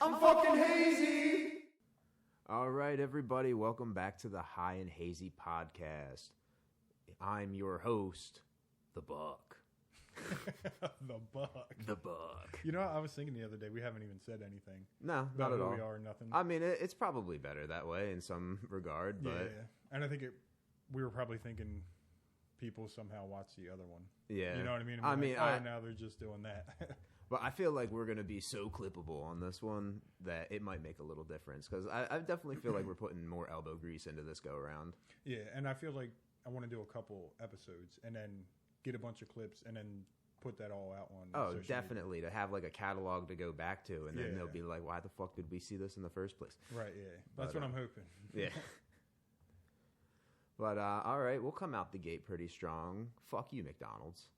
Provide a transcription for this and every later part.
I'm fucking hazy! All right, everybody, welcome back to the High and Hazy podcast. I'm your host, The Buck. The Buck. The Buck. You know, I was thinking the other day, we haven't even said anything. No, not at all. We are, nothing. I mean, it's probably better that way in some regard, but... Yeah. And I think we were probably thinking people somehow watch the other one. Yeah. You know what I mean? Now they're just doing that. But I feel like we're going to be so clippable on this one that it might make a little difference. Because I definitely feel like we're putting more elbow grease into this go-around. Yeah, and I feel like I want to do a couple episodes and then get a bunch of clips and then put that all out on social definitely media. To have like a catalog to go back to, and then they'll be like, why the fuck did we see this in the first place? Right, yeah. That's what I'm hoping. Yeah. But, all right, we'll come out the gate pretty strong. Fuck you, McDonald's.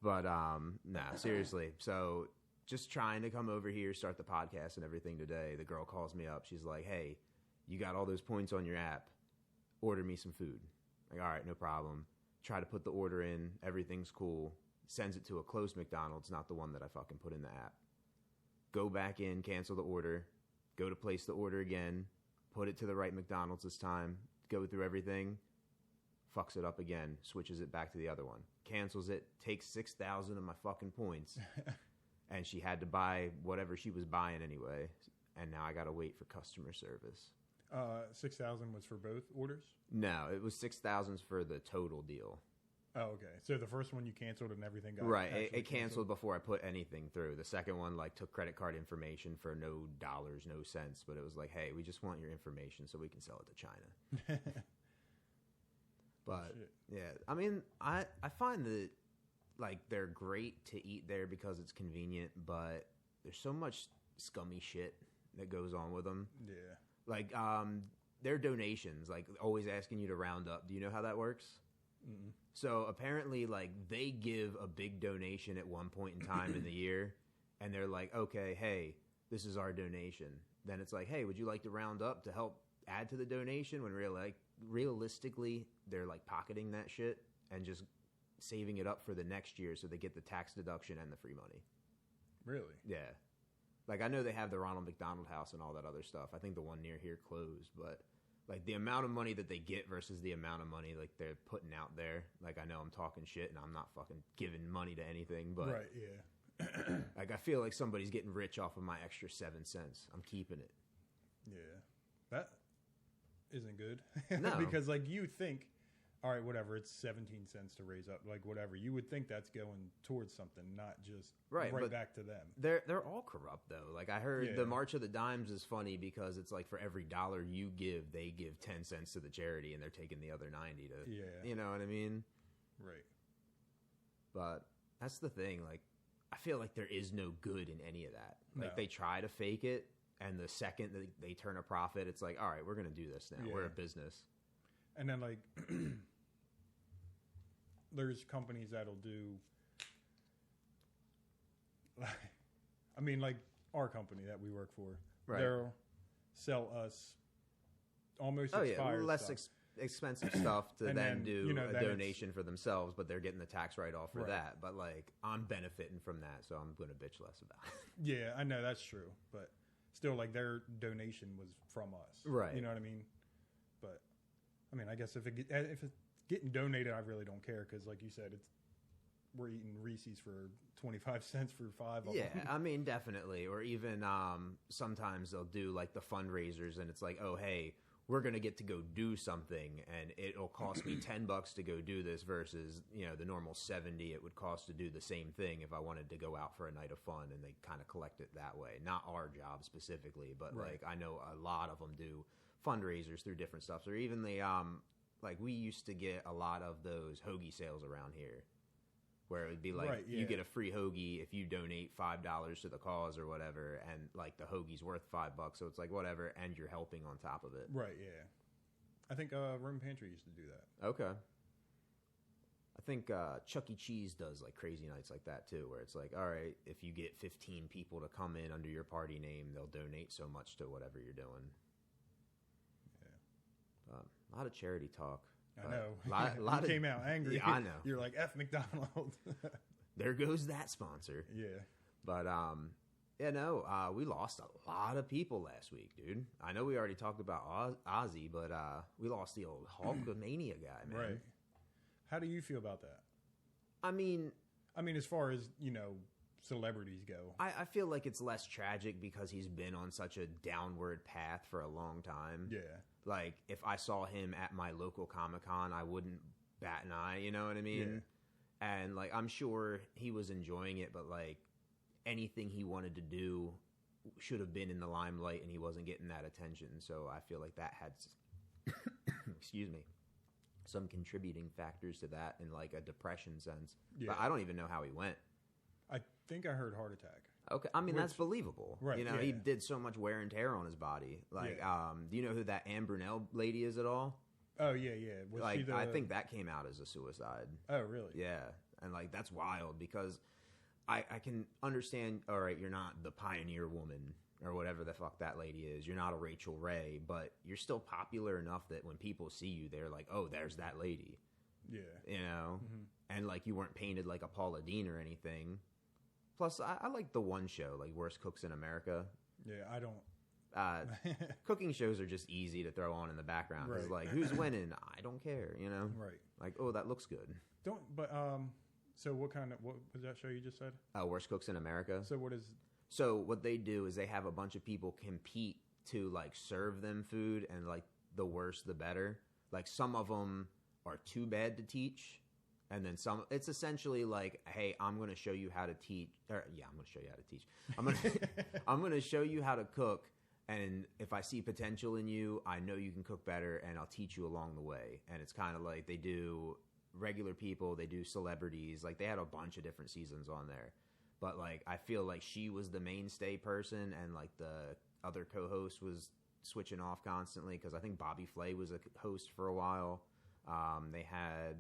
But, nah, seriously. So, just trying to come over here, start the podcast and everything today. The girl calls me up. She's like, hey, you got all those points on your app. Order me some food. Like, all right, no problem. Try to put the order in. Everything's cool. Sends it to a close McDonald's, not the one that I fucking put in the app. Go back in, cancel the order. Go to place the order again. Put it to the right McDonald's this time. Go through everything, fucks it up again, switches it back to the other one, cancels it, takes 6,000 of my fucking points, and she had to buy whatever she was buying anyway, and now I got to wait for customer service. 6,000 was for both orders? No, it was 6,000 for the total deal. Oh, okay. So the first one you canceled and everything got right. It canceled before I put anything through. The second one took credit card information for no dollars, no cents. But it was like, hey, we just want your information so we can sell it to China. But yeah, I mean, I find that like they're great to eat there because it's convenient, but there's so much scummy shit that goes on with them. Yeah. Like their donations, like always asking you to round up. Do you know how that works? Mm-mm. So apparently, like, they give a big donation at one point in time in the year, and they're like, okay, hey, this is our donation. Then it's like, hey, would you like to round up to help add to the donation? When realistically, they're, like, pocketing that shit and just saving it up for the next year so they get the tax deduction and the free money. Really? Yeah. Like, I know they have the Ronald McDonald House and all that other stuff. I think the one near here closed, but... like, the amount of money that they get versus the amount of money, like, they're putting out there. Like, I know I'm talking shit, and I'm not fucking giving money to anything, but... right, yeah. like, I feel like somebody's getting rich off of my extra 7 cents. I'm keeping it. Yeah. That isn't good. No. Because, like, you think, all right, whatever, it's 17 cents to raise up. Like, whatever. You would think that's going towards something, not just right back to them. They're all corrupt, though. Like, I heard the March of the Dimes is funny because it's like for every dollar you give, they give 10 cents to the charity, and they're taking the other 90 to... yeah. You know what I mean? Right. But that's the thing. Like, I feel like there is no good in any of that. Like, they try to fake it, and the second that they turn a profit, it's like, all right, we're going to do this now. Yeah. We're a business. And then, like, there's companies that'll do, I mean, like our company that we work for, right. They'll sell us almost expired less expensive stuff to then do a donation for themselves, but they're getting the tax write-off for that. But, like, I'm benefiting from that, so I'm going to bitch less about it. Yeah, I know, that's true. But still, like, their donation was from us. Right. You know what I mean? But... I mean, I guess if it's getting donated, I really don't care because, like you said, we're eating Reese's for 25 cents for 5 of them. Yeah, I mean, definitely. Or even sometimes they'll do, like, the fundraisers, and it's like, oh, hey, we're going to get to go do something, and it'll cost me $10 to go do this versus, you know, the normal $70 it would cost to do the same thing if I wanted to go out for a night of fun, and they kind of collect it that way. Not our job specifically, but, like, I know a lot of them do fundraisers through different stuff. Or even the like, we used to get a lot of those hoagie sales around here where it would be like you get a free hoagie if you donate $5 to the cause or whatever, and like the hoagie's worth $5, so it's like whatever, and you're helping on top of it. Right. Yeah, I think Room Pantry used to do that. Okay. I think Chuck E. Cheese does like crazy nights like that too, where it's like, all right, if you get 15 people to come in under your party name, they'll donate so much to whatever you're doing. A lot of charity talk. I know. You came out angry. Yeah, I know. You're like, F McDonald. There goes that sponsor. Yeah. But we lost a lot of people last week, dude. I know we already talked about Ozzy, but we lost the old Hulkamania guy, man. Right. How do you feel about that? I mean, as far as, celebrities go. I feel like it's less tragic because he's been on such a downward path for a long time. Yeah. Like, if I saw him at my local Comic-Con, I wouldn't bat an eye, you know what I mean? Yeah. And, like, I'm sure he was enjoying it, but, like, anything he wanted to do should have been in the limelight, and he wasn't getting that attention. So I feel like that had, excuse me, some contributing factors to that in, like, a depression sense. Yeah. But I don't even know how he went. I think I heard heart attack. Okay, I mean, that's believable. Right, he did so much wear and tear on his body. Like, do you know who that Anne Brunell lady is at all? Oh, yeah. Was she I think that came out as a suicide. Oh, really? Yeah, and, like, that's wild because I can understand, all right, you're not the pioneer woman or whatever the fuck that lady is. You're not a Rachel Ray, but you're still popular enough that when people see you, they're like, oh, there's that lady. Yeah. Mm-hmm. And, like, you weren't painted like a Paula Deen or anything. Plus, I like the one show, like Worst Cooks in America. Yeah, I don't. Cooking shows are just easy to throw on in the background. Right. It's like, who's winning? I don't care, Right. Like, oh, that looks good. So what was that show you just said? Worst Cooks in America. So what they do is they have a bunch of people compete to, like, serve them food, and, like, the worse, the better. Like, some of them are too bad to teach. And then some, it's essentially like, hey, I'm going to show you how to teach. I'm going to show you how to teach. I'm going to show you how to cook. And if I see potential in you, I know you can cook better, and I'll teach you along the way. And it's kind of like they do regular people, they do celebrities. Like, they had a bunch of different seasons on there. But, like, I feel like she was the mainstay person, and, like, the other co-host was switching off constantly because I think Bobby Flay was a host for a while. They had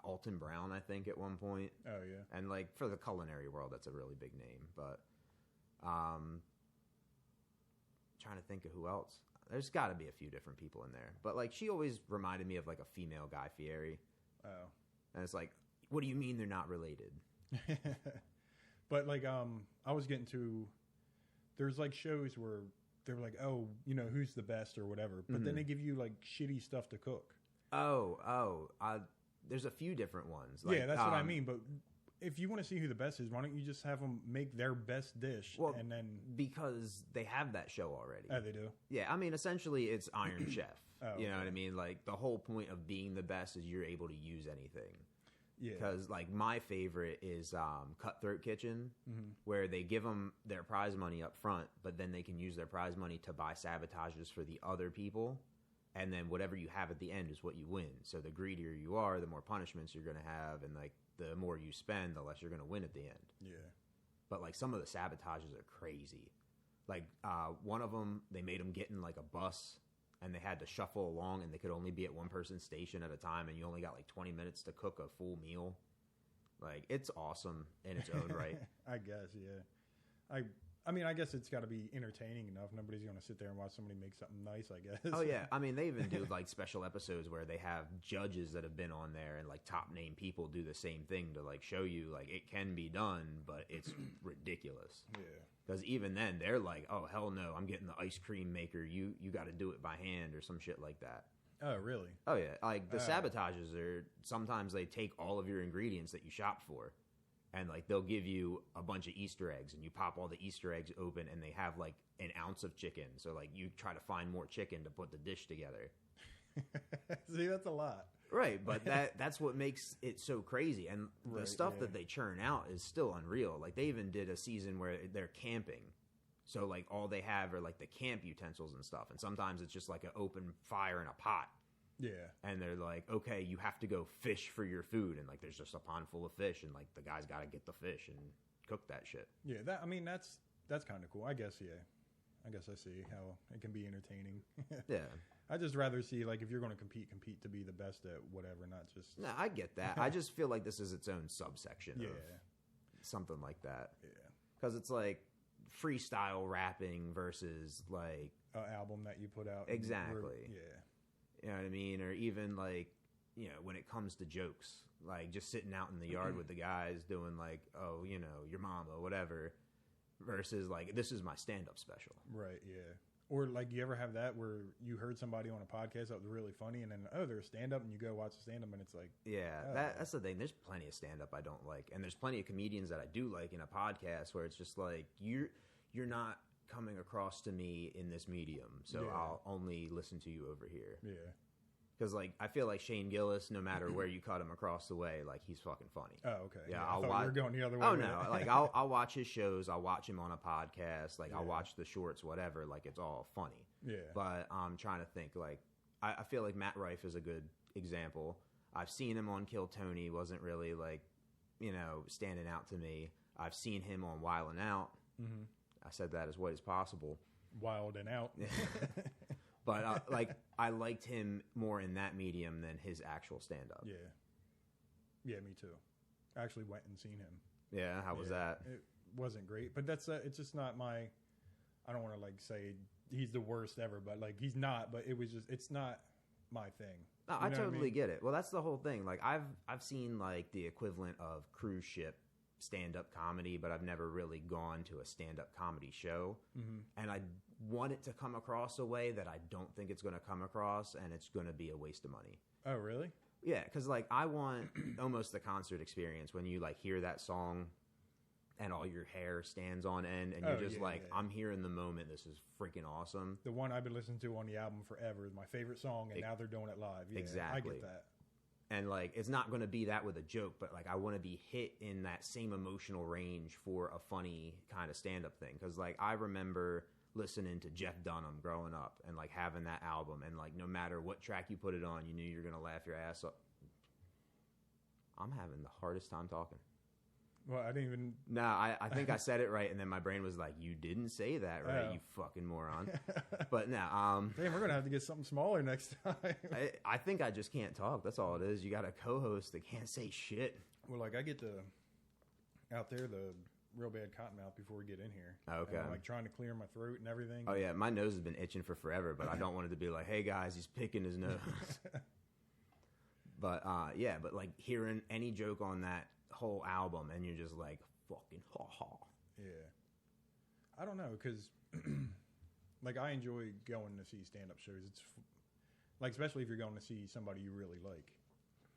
Alton Brown, I think, at one point. Oh, yeah. And, like, for the culinary world, that's a really big name. But trying to think of who else. There's got to be a few different people in there. But, like, she always reminded me of, like, a female Guy Fieri. Oh. And it's like, what do you mean they're not related? But, like, I was getting to, there's, like, shows where they're like, oh, who's the best or whatever. But then they give you, like, shitty stuff to cook. There's a few different ones. Like, yeah, that's what I mean. But if you want to see who the best is, why don't you just have them make their best dish? Well, and then because they have that show already. Oh, they do? Yeah, I mean, essentially, it's Iron Chef. Oh, you know what I mean? Like, the whole point of being the best is you're able to use anything. Yeah. Because, like, my favorite is Cutthroat Kitchen, where they give them their prize money up front, but then they can use their prize money to buy sabotages for the other people. And then whatever you have at the end is what you win. So the greedier you are, the more punishments you're going to have. And, like, the more you spend, the less you're going to win at the end. Yeah. But, like, some of the sabotages are crazy. Like, one of them, they made them get in, like, a bus, and they had to shuffle along, and they could only be at one person's station at a time, and you only got, like, 20 minutes to cook a full meal. Like, it's awesome in its own right. I guess, yeah. I mean, I guess it's got to be entertaining enough. Nobody's going to sit there and watch somebody make something nice, I guess. Oh, yeah. I mean, they even do, like, special episodes where they have judges that have been on there and, like, top-name people do the same thing to, like, show you, like, it can be done, but it's ridiculous. Yeah. Because even then, they're like, oh, hell no, I'm getting the ice cream maker. You got to do it by hand or some shit like that. Oh, really? Oh, yeah. Like, the sabotages are, sometimes they take all of your ingredients that you shopped for. And, like, they'll give you a bunch of Easter eggs, and you pop all the Easter eggs open, and they have, like, an ounce of chicken. So, like, you try to find more chicken to put the dish together. See, that's a lot. Right, but that's what makes it so crazy. And the stuff that they churn out is still unreal. Like, they even did a season where they're camping. So, like, all they have are, like, the camp utensils and stuff. And sometimes it's just, like, an open fire in a pot. Yeah. And they're like, okay, you have to go fish for your food. And, like, there's just a pond full of fish. And, like, the guy's got to get the fish and cook that shit. Yeah, that's kind of cool. I guess, yeah. I guess I see how it can be entertaining. Yeah. I'd just rather see, like, if you're going to compete to be the best at whatever, not just... No, I get that. I just feel like this is its own subsection of something like that. Yeah. Because it's, like, freestyle rapping versus, like... An album that you put out. Exactly. Yeah. You know what I mean? Or even, like, you know, when it comes to jokes. like just sitting out in the yard with the guys doing like, oh, you know, your mama, whatever, versus like, this is my stand-up special. Right, yeah. Or like, you ever have that where you heard somebody on a podcast that was really funny, and then, oh, they're a stand-up, and you go watch the stand-up, and it's like... Yeah, that's the thing. There's plenty of stand-up I don't like, and there's plenty of comedians that I do like in a podcast where it's just like, you're not coming across to me in this medium, so I'll only listen to you over here. Yeah. Because, like, I feel like Shane Gillis, no matter where you cut him across the way, like, he's fucking funny. Oh, okay. Yeah, I thought you were going the other way. Oh, no. Like, I'll watch his shows. I'll watch him on a podcast. Like, I'll watch the shorts, whatever. Like, it's all funny. Yeah. But I'm trying to think, like, I feel like Matt Rife is a good example. I've seen him on Kill Tony. Wasn't really, like, you know, standing out to me. I've seen him on Wild 'N Out. Mm-hmm. I said that as white as possible. Wild 'N Out. But, like, I liked him more in that medium than his actual stand-up. Yeah. Yeah, me too. I actually went and seen him. Yeah, how was that? It wasn't great, but that's it's just not my... I don't want to, like, say he's the worst ever, but, like, he's not, but it was just... It's not my thing. No, I totally get it. Well, that's the whole thing. Like, I've seen, like, the equivalent of cruise ship stand-up comedy, but I've never really gone to a stand-up comedy show. Mm-hmm. And I want it to come across a way that I don't think it's going to come across, and it's going to be a waste of money. Oh, really? Yeah, because, like, I want almost the concert experience when you, like, hear that song and all your hair stands on end, and you're just I'm here in the moment. This is freaking awesome. The one I've been listening to on the album forever is my favorite song, and now they're doing it live. Yeah, exactly. I get that. And, like, it's not going to be that with a joke, but, like, I want to be hit in that same emotional range for a funny kind of stand-up thing. Because, like, I remember listening to Jeff Dunham growing up and, like, having that album. And, like, no matter what track you put it on, you knew you were going to laugh your ass off. I'm having the hardest time talking. Well, I didn't even... No, I think I said it right, and then my brain was like, you didn't say that right, you fucking moron. But no, damn, we're going to have to get something smaller next time. I think I just can't talk. That's all it is. You got a co-host that can't say shit. Well, like, I get out there the real bad cotton mouth before we get in here. Okay. And I'm, like, trying to clear my throat and everything. Oh, yeah, my nose has been itching for forever, but I don't want it to be like, hey, guys, he's picking his nose. But, yeah, but, like, hearing any joke on that whole album, and you're just like, fucking ha-ha. Yeah. I don't know, because, like, I enjoy going to see stand-up shows. It's, like, especially if you're going to see somebody you really like.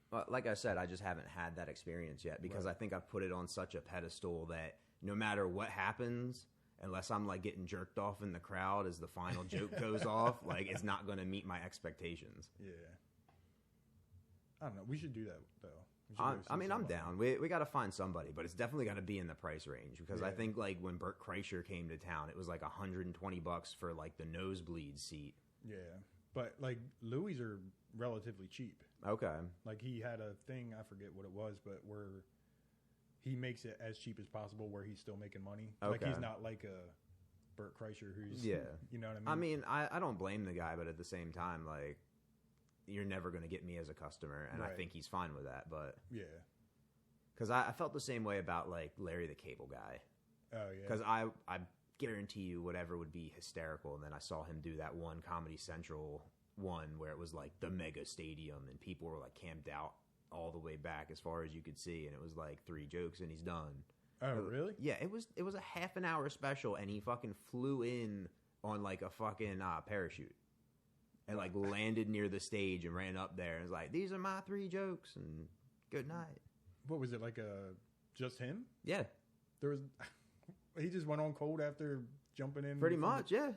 Well, like I said, I just haven't had that experience yet, because I think I've put it on such a pedestal that no matter what happens, unless I'm, like, getting jerked off in the crowd as the final joke goes off, like, it's not going to meet my expectations. Yeah. I don't know. We should do that, though. I mean, I'm down. We got to find somebody, but it's definitely got to be in the price range, because I think, like, when Bert Kreischer came to town, it was like $120 for, like, the nosebleed seat. Yeah, but, like, Louis are relatively cheap. Okay. Like, he had a thing, I forget what it was, but where he makes it as cheap as possible where he's still making money. Okay. Like, he's not like a Bert Kreischer who's, you know what I mean? I don't blame the guy, but at the same time, like, you're never going to get me as a customer, and I think he's fine with that. But yeah, because I felt the same way about, like, Larry the Cable Guy. Oh yeah, because I guarantee you whatever would be hysterical, and then I saw him do that one Comedy Central one where it was like the mega stadium and people were, like, camped out all the way back as far as you could see, and it was like 3 jokes and he's done. Oh really? Yeah, it was a half an hour special, and he fucking flew in on, like, a fucking parachute. And, like, landed near the stage and ran up there and was like, these are my 3 jokes, and good night. What was it, like just him? Yeah. There was... He just went on cold after jumping in? Pretty much, yeah.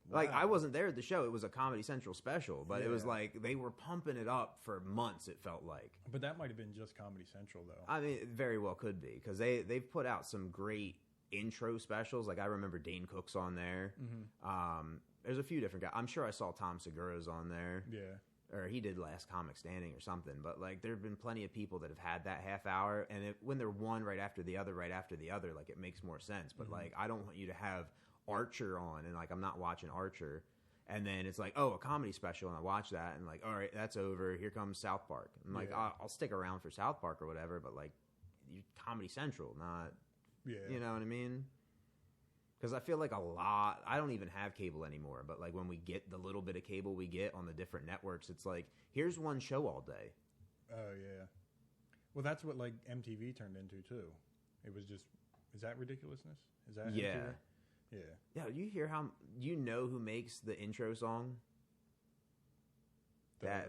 Wow. Like, I wasn't there at the show. It was a Comedy Central special, but it was like they were pumping it up for months, it felt like. But that might have been just Comedy Central, though. I mean, it very well could be, because they've put out some great intro specials. Like, I remember Dane Cook's on there. Mm-hmm. There's a few different guys. I'm sure I saw Tom Segura's on there. Yeah. Or he did Last Comic Standing or something. But, like, there have been plenty of people that have had that half hour. And when they're one right after the other, like, it makes more sense. But, like, I don't want you to have Archer on. And, like, I'm not watching Archer. And then it's like, oh, a comedy special. And I watch that. And, like, all right, that's over. Here comes South Park. I'm like, I'll stick around for South Park or whatever. But, like, Comedy Central, not, you know what I mean? Because I feel like I don't even have cable anymore, but, like, when we get the little bit of cable we get on the different networks, it's like, here's one show all day. Oh, yeah. Well, that's what like MTV turned into too. It was just, is that ridiculousness? Is that Yeah. MTV? Yeah. Yeah, you hear how you know who makes the intro song? I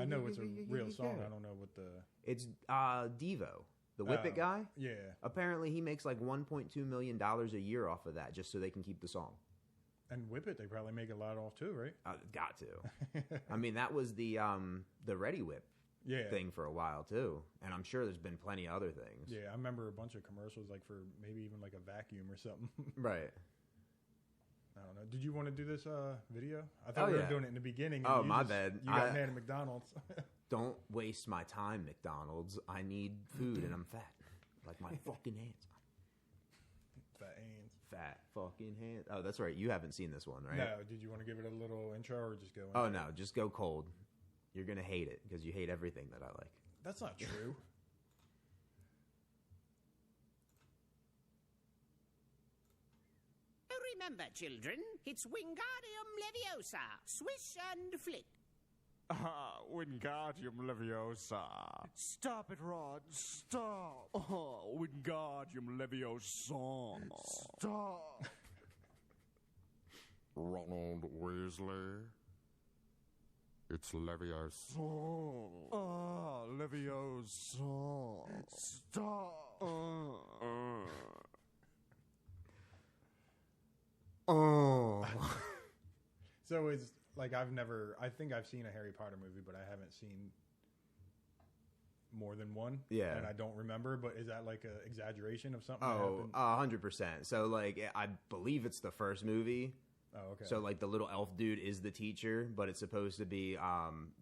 know it's a real song. I don't know what the. It's Devo, the Whip It guy. Yeah. Apparently, he makes like $1.2 million a year off of that, just so they can keep the song. And Whip It, they probably make a lot off too, right? Got to. I mean, that was the Ready Whip thing for a while too, and I'm sure there's been plenty of other things. Yeah, I remember a bunch of commercials like for maybe even like a vacuum or something. Right. I don't know. Did you want to do this video? I thought we were doing it in the beginning. Oh, my bad. You got mad at McDonald's. Don't waste my time, McDonald's. I need food and I'm fat. Like my fucking hands. Fat hands. Fat fucking hands. Oh, that's right. You haven't seen this one, right? No. Did you want to give it a little intro or just go in? Oh, no. Just go cold. You're going to hate it because you hate everything that I like. That's not true. Remember, children, it's Wingardium Leviosa. Swish and flick. Wingardium Leviosa. Stop it, Rod. Stop. Wingardium Leviosa. Stop. Ronald Weasley. It's Leviosa. Leviosa. Stop. Oh. So it's like I think I've seen a Harry Potter movie, but I haven't seen more than one. Yeah. And I don't remember, but is that like an exaggeration of something Oh, that happened? 100%. So, like, I believe it's the first movie. Oh, okay. So, like, the little elf dude is the teacher, but it's supposed to be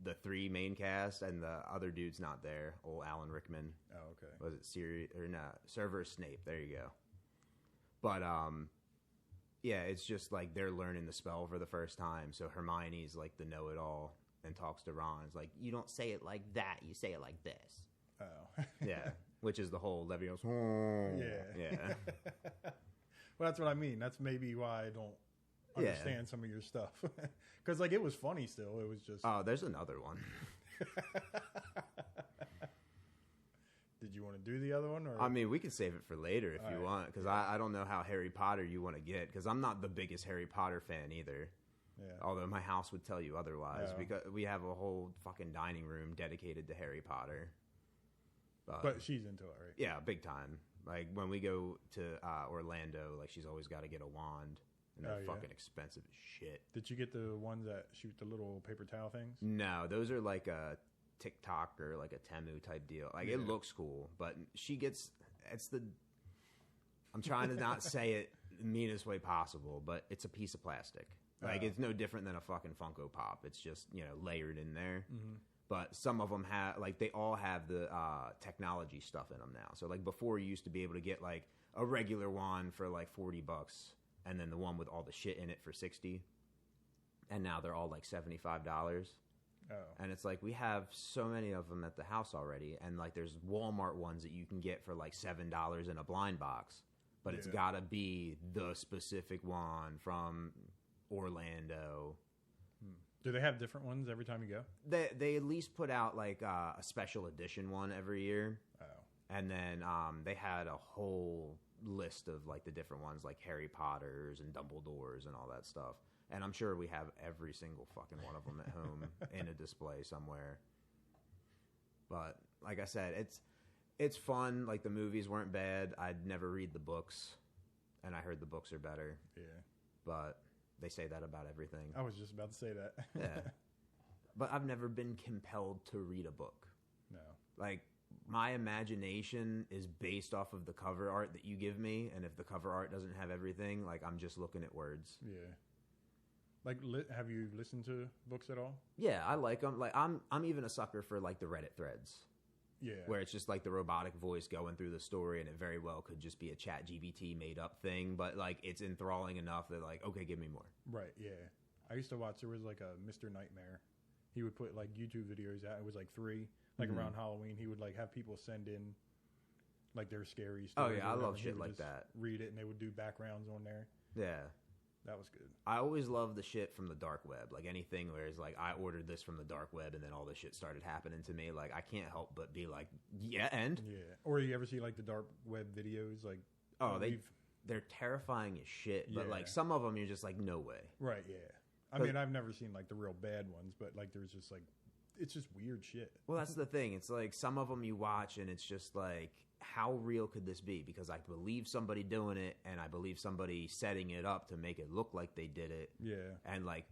the three main cast, and the other dude's not there. Old Alan Rickman. Oh, okay. Was it Sirius or not? Severus Snape. There you go. But yeah, it's just like they're learning the spell for the first time. So Hermione's like the know-it-all and talks to Ron. It's like, you don't say it like that. You say it like this. Oh. Yeah, which is the whole Leviosa. Yeah. Yeah. Well, that's what I mean. That's maybe why I don't understand some of your stuff. Because like it was funny still. It was just. Oh, there's another one. Did you want to do the other one? Or? I mean, we can save it for later if you want, because I don't know how Harry Potter you want to get, because I'm not the biggest Harry Potter fan either. Yeah. Although my house would tell you otherwise, because we have a whole fucking dining room dedicated to Harry Potter. But she's into it, right? Yeah, big time. Like when we go to Orlando, like she's always got to get a wand, and they're fucking expensive as shit. Did you get the ones that shoot the little paper towel things? No, those are like a TikTok or like a Temu type deal. Like it looks cool, but she gets I'm trying to not say it the meanest way possible, but it's a piece of plastic. Like it's no different than a fucking Funko Pop. It's just, layered in there. Mm-hmm. But some of them have, like, they all have the technology stuff in them now. So like before, you used to be able to get like a regular wand for like $40, and then the one with all the shit in it for $60, and now they're all like $75. Oh. And it's like, we have so many of them at the house already. And like, there's Walmart ones that you can get for like $7 in a blind box. But it's got to be the specific one from Orlando. Do they have different ones every time you go? They at least put out like a special edition one every year. Oh. And then they had a whole list of like the different ones, like Harry Potter's and Dumbledore's and all that stuff. And I'm sure we have every single fucking one of them at home in a display somewhere. But like I said, it's fun. Like the movies weren't bad. I'd never read the books, and I heard the books are better. Yeah. But they say that about everything. I was just about to say that. Yeah. But I've never been compelled to read a book. No. Like my imagination is based off of the cover art that you give me, and if the cover art doesn't have everything, like I'm just looking at words. Yeah. Like, have you listened to books at all? Yeah, I like them. Like, I'm even a sucker for like the Reddit threads. Yeah. Where it's just like the robotic voice going through the story, and it very well could just be a Chat GBT made up thing, but like it's enthralling enough that like, okay, give me more. Right. Yeah. I used to watch. There was like a Mr. Nightmare. He would put like YouTube videos out. It was like 3, like around Halloween. He would like have people send in like their scary stories. Oh yeah, I love shit like that. Read it, and they would do backgrounds on there. Yeah. That was good. I always love the shit from the dark web. Like anything where it's like, I ordered this from the dark web and then all this shit started happening to me. Like, I can't help but be like, yeah, and? Yeah. Or you ever see, like, the dark web videos? Like, oh, they're terrifying as shit. But, like, some of them you're just like, no way. Right, yeah. I mean, I've never seen, like, the real bad ones, but, like, there's just, like, it's just weird shit. Well, that's the thing. It's like some of them you watch and it's just like, how real could this be? Because I believe somebody doing it and I believe somebody setting it up to make it look like they did it. Yeah. And like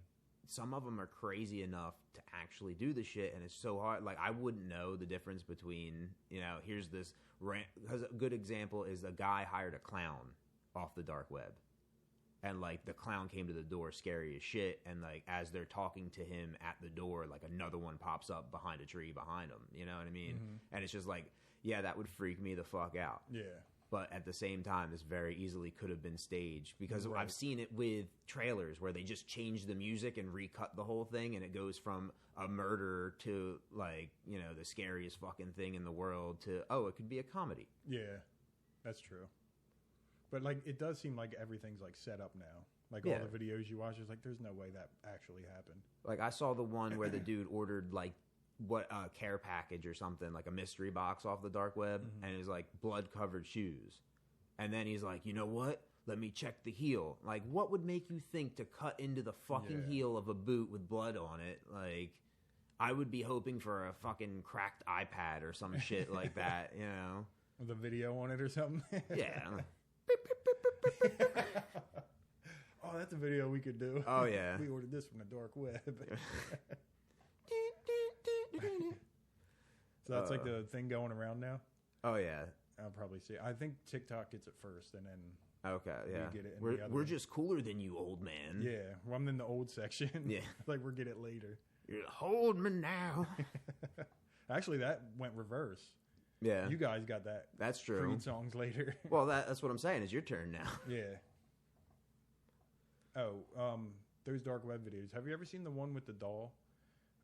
some of them are crazy enough to actually do the shit, and it's so hard. Like I wouldn't know the difference between, here's this rant. Because a good example is a guy hired a clown off the dark web. And, like, the clown came to the door scary as shit. And, like, as they're talking to him at the door, like, another one pops up behind a tree behind him. You know what I mean? Mm-hmm. And it's just like, yeah, that would freak me the fuck out. Yeah. But at the same time, this very easily could have been staged. Because I've seen it with trailers where they just change the music and recut the whole thing. And it goes from a murder to, like, the scariest fucking thing in the world to, oh, it could be a comedy. Yeah, that's true. But, like, it does seem like everything's, like, set up now. Like, all the videos you watch, it's like, there's no way that actually happened. Like, I saw the one where the dude ordered, like, a care package or something, like a mystery box off the dark web, and it was, like, blood-covered shoes. And then he's like, you know what? Let me check the heel. Like, what would make you think to cut into the fucking heel of a boot with blood on it? Like, I would be hoping for a fucking cracked iPad or some shit like that, With a video on it or something? Yeah. Oh, that's a video we could do. Oh, yeah. We ordered this from the dark web. So that's like the thing going around now? Oh, yeah. I'll probably see. I think TikTok gets it first, and then okay, yeah. we get it. We're just cooler than you, old man. Yeah, well, I'm in the old section. Yeah. Like, we'll get it later. You're hold me now. Actually, that went reverse. Yeah. You guys got that. That's true. 3 songs later. Well, that's what I'm saying. It's your turn now. Yeah. Oh, those dark web videos. Have you ever seen the one with the doll?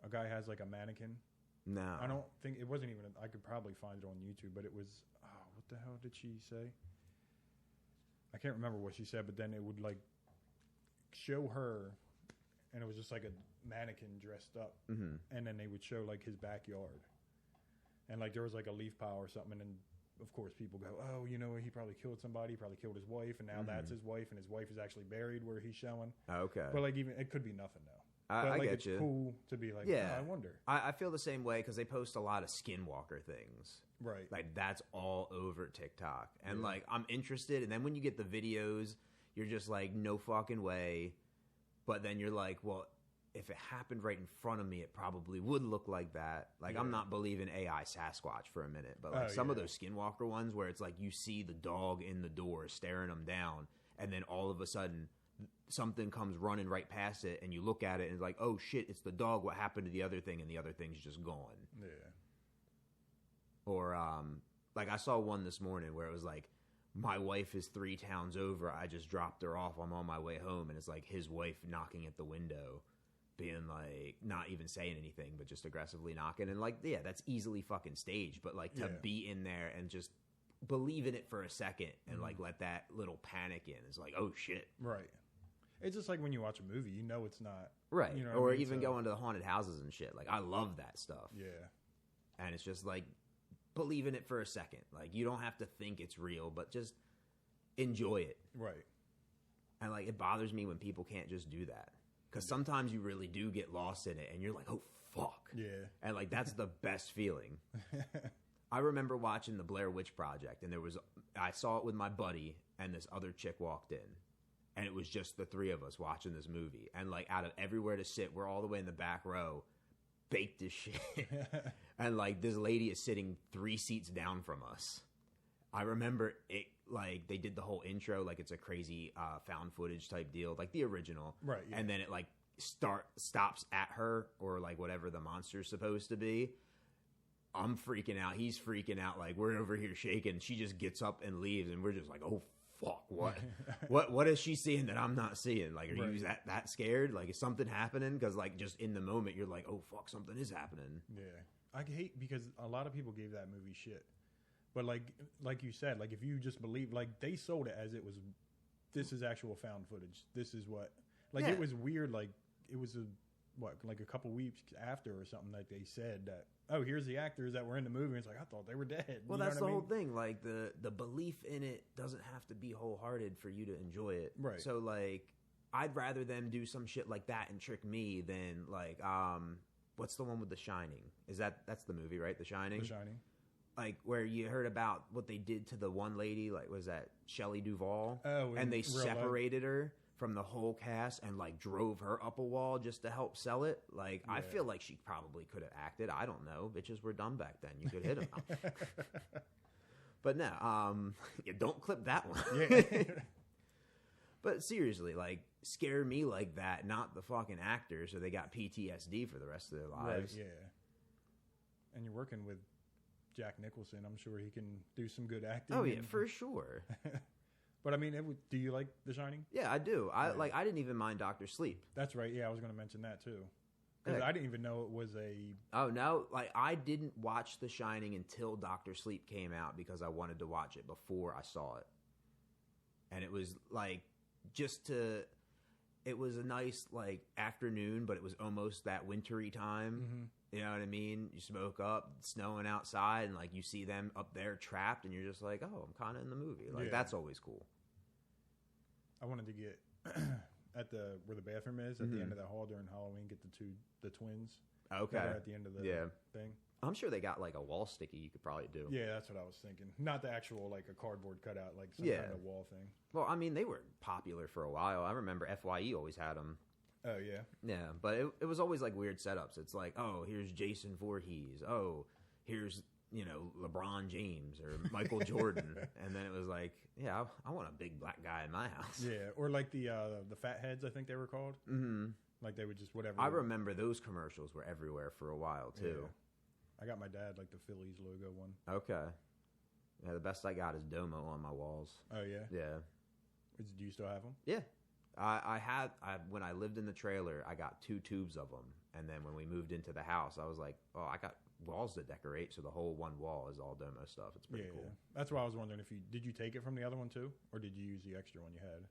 A guy has like a mannequin. No. I don't think it wasn't even. I could probably find it on YouTube, but it was. Oh, what the hell did she say? I can't remember what she said, but then it would like show her, and it was just like a mannequin dressed up, and then they would show like his backyard. And, like, there was, like, a leaf pile or something, and, of course, people go, oh, he probably killed somebody, he probably killed his wife, and now that's his wife, and his wife is actually buried where he's showing. Okay. But, like, even it could be nothing, though. I get it's cool to be like, yeah. Oh, I wonder. I feel the same way because they post a lot of skinwalker things. Right. Like, that's all over TikTok. And, like, I'm interested, and then when you get the videos, you're just like, no fucking way. But then you're like, well, if it happened right in front of me, it probably would look like that. Like, I'm not believing AI Sasquatch for a minute, but like some of those Skinwalker ones where it's like you see the dog in the door staring them down, and then all of a sudden something comes running right past it, and you look at it and it's like, oh shit, it's the dog. What happened to the other thing? And the other thing's just gone. Yeah. Or like I saw one this morning where it was like, my wife is 3 towns over. I just dropped her off. I'm on my way home, and it's like his wife knocking at the window. Being like, not even saying anything, but just aggressively knocking. And like, yeah, that's easily fucking staged. But like to be in there and just believe in it for a second and like let that little panic in is like, oh shit. Right. It's just like when you watch a movie, it's not. Right. Or even so, going to the haunted houses and shit. Like, I love that stuff. Yeah. And it's just like, believe in it for a second. Like, you don't have to think it's real, but just enjoy it. Right. And like, it bothers me when people can't just do that. Because sometimes you really do get lost in it, and you're like, oh, fuck. Yeah. And, like, that's the best feeling. I remember watching the Blair Witch Project, and I saw it with my buddy, and this other chick walked in. And it was just the 3 of us watching this movie. And, like, out of everywhere to sit, we're all the way in the back row, baked as shit. And, like, this lady is sitting 3 seats down from us. I remember it, like, they did the whole intro, like it's a crazy found footage type deal, like the original. Right. Yeah. And then it, like, stops at her or, like, whatever the monster's supposed to be. I'm freaking out. He's freaking out. Like, we're over here shaking. She just gets up and leaves, and we're just like, oh, fuck, what? what is she seeing that I'm not seeing? Like, are you that scared? Like, is something happening? Because, like, just in the moment, you're like, oh, fuck, something is happening. Yeah. I hate, because a lot of people gave that movie shit. But like you said, like if you just believe, like they sold it as it was this is actual found footage. This is what, like, Yeah. it was weird. Like, it was like a couple weeks after or something that they said that, oh, here's the actors that were in the movie. It's like, I thought they were dead. Well, You know that's what the I whole mean? thing. Like, the belief in it doesn't have to be wholehearted for you to enjoy it. Right. So, like, I'd rather them do some shit like that and trick me than, like, what's the one with The Shining? That's the movie, right? The Shining? The Shining. Like, where you heard about what they did to the one lady, like, was that Shelley Duvall? Oh, and they real life? separated her from the whole cast and, like, drove her up a wall just to help sell it. Like, I Yeah. feel like she probably could have acted. I don't know. Bitches were dumb back then. You could hit them. But no, yeah, don't clip that one. Yeah. But seriously, like, scare me like that, not the fucking actors, so they got PTSD for the rest of their lives. Right, yeah. And you're working with Jack Nicholson. I'm sure he can do some good acting. Oh yeah, and- for sure. But I mean, do you like The Shining? Yeah, I do. Yeah. I didn't even mind Dr. Sleep. That's right. Yeah, I was going to mention that too. Because Yeah. I didn't even know it was a. Oh no, like I didn't watch The Shining until Dr. Sleep came out because I wanted to watch it before I saw it. And it was like it was a nice like afternoon, but it was almost that wintry time. Mm-hmm. You know what I mean? You smoke up, it's snowing outside, and like you see them up there trapped, and you're just like, oh, I'm kind of in the movie. Like Yeah. that's always cool. I wanted to get at where the bathroom is at the end of the hall during Halloween. Get the twins. Okay. That are at the end of the thing. I'm sure they got like a wall sticky you could probably do. Yeah, that's what I was thinking. Not the actual like a cardboard cutout, like some Yeah. kind of wall thing. Well, I mean, they were popular for a while. I remember FYE always had them. Oh yeah. Yeah, but it was always like weird setups. It's like, oh, here's Jason Voorhees. Oh, here's, LeBron James or Michael Jordan. And then it was like, yeah, I want a big black guy in my house. Yeah, or like the fat heads, I think they were called. Mm-hmm. Like they would just whatever. I remember those commercials were everywhere for a while, too. Yeah. I got my dad like the Phillies logo one. Okay. Yeah, the best I got is Domo on my walls. Oh yeah. Yeah. Do you still have them? Yeah. When I lived in the trailer, I got 2 tubes of them. And then when we moved into the house, I was like, oh, I got walls to decorate. So the whole one wall is all Domo stuff. It's pretty cool. That's why I was wondering did you take it from the other one too? Or did you use the extra one you had?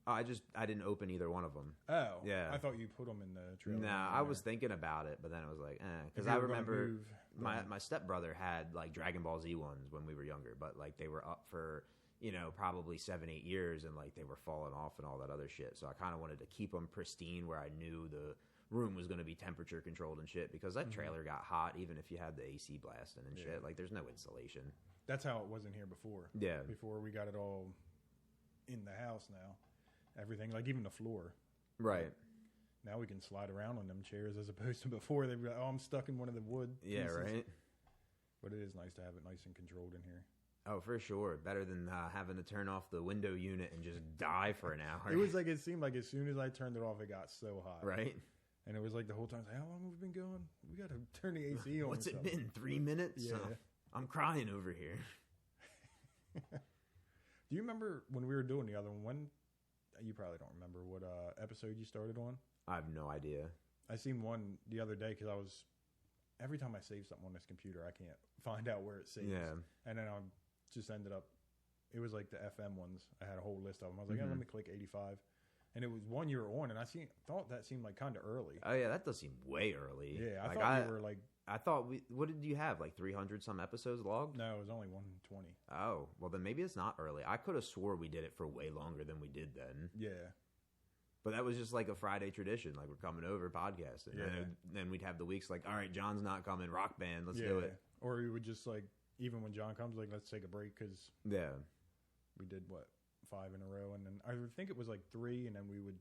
Oh, I didn't open either one of them. Oh. Yeah. I thought you put them in the trailer. Nah, I was thinking about it, but then I was like, because I remember my stepbrother had like Dragon Ball Z ones when we were younger, but like they were up for, probably 7-8 years and like they were falling off and all that other shit. So I kind of wanted to keep them pristine where I knew the room was going to be temperature controlled and shit because that trailer got hot even if you had the AC blasting and shit. Like there's no insulation. That's how it was in here before. Yeah. Before we got it all in the house now. Everything, like even the floor. Right. Now we can slide around on them chairs as opposed to before they'd be like, oh, I'm stuck in one of the wood Yeah, pieces. right. But it is nice to have it nice and controlled in here. Oh, for sure. Better than having to turn off the window unit and just die for an hour. It was like, it seemed like as soon as I turned it off, it got so hot. right. And it was like the whole time, like, how long have we been going? We got to turn the AC on. What's or it something. been? 3 minutes? Yeah. I'm crying over here. Do you remember when we were doing the other one? When you probably don't remember what episode you started on. I have no idea. I seen one the other day because every time I save something on this computer, I can't find out where it saves. Yeah. And then I just ended up, it was like the FM ones. I had a whole list of them. I was like, yeah, let me click 85. And it was one you were on, and thought that seemed like kind of early. Oh yeah, that does seem way early. Yeah, I like, thought you were like, I thought what did you have? Like 300 some episodes logged? no, it was only 120. Oh, well then maybe it's not early. I could have swore we did it for way longer than we did then. Yeah. But that was just like a Friday tradition. Like we're coming over podcasting. Yeah. And then we'd have the weeks like, all right, John's not coming. Rock band, let's Yeah. do it. Or we would just like, even when John comes, like, let's take a break because Yeah. we did 5 in a row, and then I think it was like 3, and then we would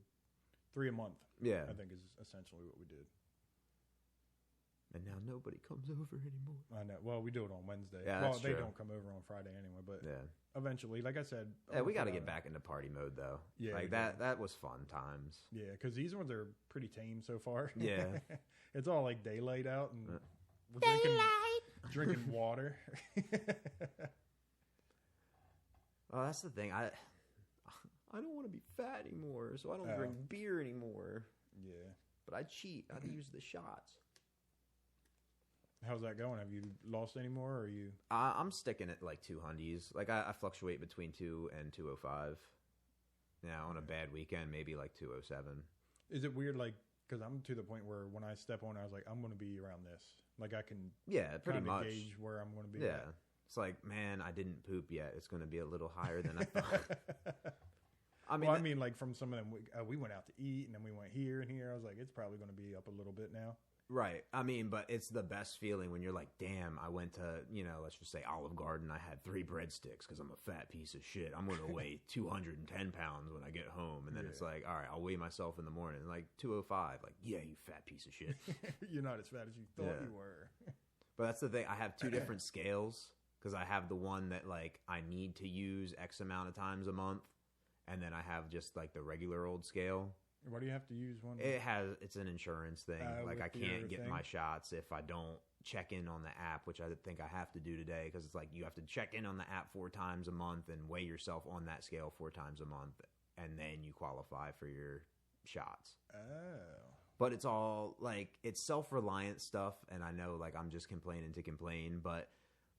3 a month. Yeah. I think is essentially what we did. And now nobody comes over anymore. I know. Well, we do it on Wednesday. Yeah, well, that's they true. don't come over on Friday anyway, but Yeah. eventually, like I said, Yeah, we got to Friday. get back into party mode though. Yeah, Like we that was fun times. Yeah, because these ones are pretty tame so far. Yeah. It's all like daylight out, and we're drinking water. Oh, that's the thing. I don't want to be fat anymore, so I don't drink beer anymore. Yeah. But I cheat. I use the shots. How's that going? Have you lost any more, or are you? I'm sticking at like 200s. Like I fluctuate between 2 and 205. Now, on a bad weekend, maybe like 207. Is it weird, like, because I'm to the point where when I step on, I was like, I'm going to be around this. Like, I can pretty much gauge where I'm going to be. Yeah. It's like, man, I didn't poop yet. It's going to be a little higher than I thought. I mean, like from some of them, we went out to eat, and then we went here and here. I was like, it's probably going to be up a little bit now. Right. I mean, but it's the best feeling when you're like, damn, I went to, let's just say Olive Garden. I had 3 breadsticks because I'm a fat piece of shit. I'm going to weigh 210 pounds when I get home. And then it's like, all right, I'll weigh myself in the morning. Like 205. Like, yeah, you fat piece of shit. You're not as fat as you thought you were. But that's the thing. I have 2 different scales because I have the one that like I need to use X amount of times a month. And then I have just like the regular old scale. Why do you have to use one? It's an insurance thing. Like I can't get thing? my shots if I don't check in on the app, which I think I have to do today because it's like you have to check in on the app 4 times a month and weigh yourself on that scale 4 times a month, and then you qualify for your shots. Oh. But it's all like it's self-reliant stuff, and I know like I'm just complaining to complain, but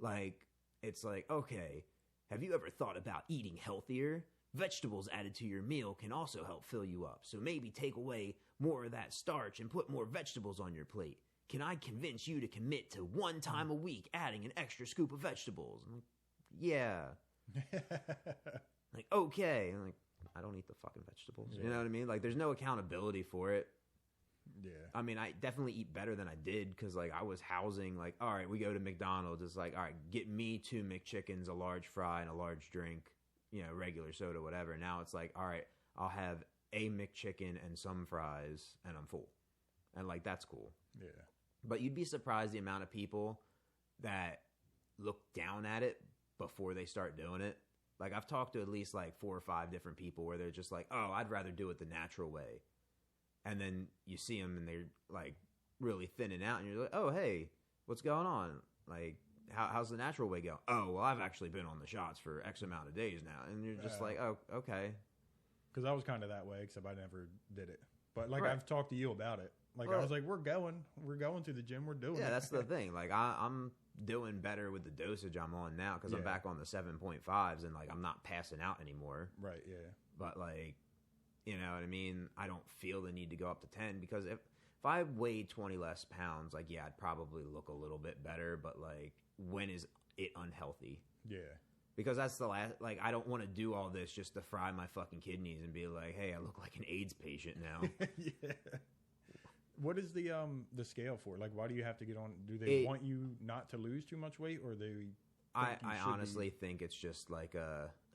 like it's like, okay, have you ever thought about eating healthier? Vegetables added to your meal can also help fill you up, so maybe take away more of that starch and put more vegetables on your plate. Can I convince you to commit to 1 time a week adding an extra scoop of vegetables? I'm like, yeah. Like, okay. I'm like, I don't eat the fucking vegetables. Yeah. You know what I mean? Like, there's no accountability for it. Yeah. I mean, I definitely eat better than I did because, like, I was housing, like, all right, we go to McDonald's. It's like, all right, get me 2 McChickens, a large fry, and a large drink. Regular soda, whatever. Now it's like, all right, I'll have a McChicken and some fries, and I'm full. And, like, that's cool. Yeah. But you'd be surprised the amount of people that look down at it before they start doing it. Like, I've talked to at least, like, 4 or 5 different people where they're just like, oh, I'd rather do it the natural way. And then you see them, and they're, like, really thinning out, and you're like, oh, hey, what's going on? Like, how's the natural way go? Oh, well, I've actually been on the shots for X amount of days now. And you're just like, oh, okay. Because I was kind of that way, except I never did it. But, like, Right. I've talked to you about it. Like, Well, I was like, we're going to the gym. We're doing it. Yeah, that's the thing. Like, I'm doing better with the dosage I'm on now because I'm Yeah. back on the 7.5s and, like, I'm not passing out anymore. Right, yeah. But, like, you know what I mean? I don't feel the need to go up to 10 because if I weighed 20 less pounds, like, yeah, I'd probably look a little bit better. But, like, when is it unhealthy? Yeah. Because that's the last, like, I don't want to do all this just to fry my fucking kidneys and be like, hey, I look like an AIDS patient now. Yeah. What is the scale for? Like, why do you have to get on? Do they want you not to lose too much weight, or they? I honestly think it's just like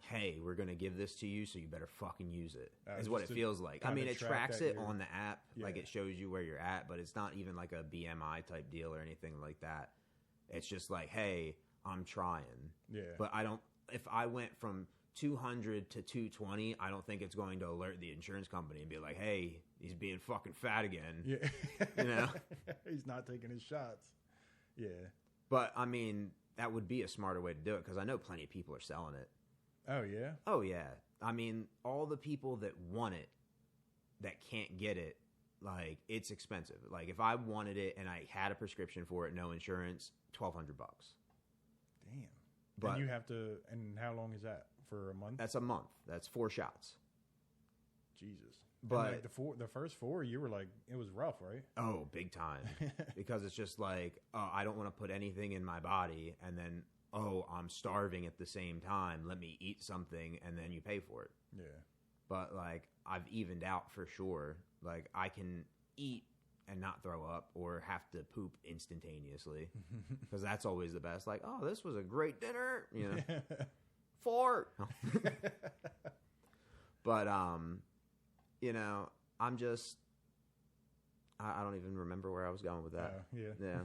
hey, we're gonna give this to you, so you better fucking use it. Is what it feels like. I mean, it tracks it on the app, like it shows you where you're at, but it's not even like a BMI type deal or anything like that. It's just like, hey, I'm trying. Yeah. But I don't. If I went from 200 to 220, I don't think it's going to alert the insurance company and be like, hey, he's being fucking fat again. Yeah. You know? He's not taking his shots. Yeah. But, I mean, that would be a smarter way to do it because I know plenty of people are selling it. Oh, yeah? Oh, yeah. I mean, all the people that want it that can't get it, like, it's expensive. Like, if I wanted it and I had a prescription for it, no insurance, $1,200. Damn. But and you have to, and how long is that? For a month? That's a month. That's 4 shots. Jesus. But and like the first 4, you were like, it was rough, right? Oh, big time. Because it's just like, oh, I don't want to put anything in my body, and then, oh, I'm starving at the same time. Let me eat something, and then you pay for it. Yeah. But, like, I've evened out for sure. Like, I can eat and not throw up or have to poop instantaneously. Because that's always the best. Like, oh, this was a great dinner. You know? Fart. But, you know, I'm just, I don't even remember where I was going with that. Yeah.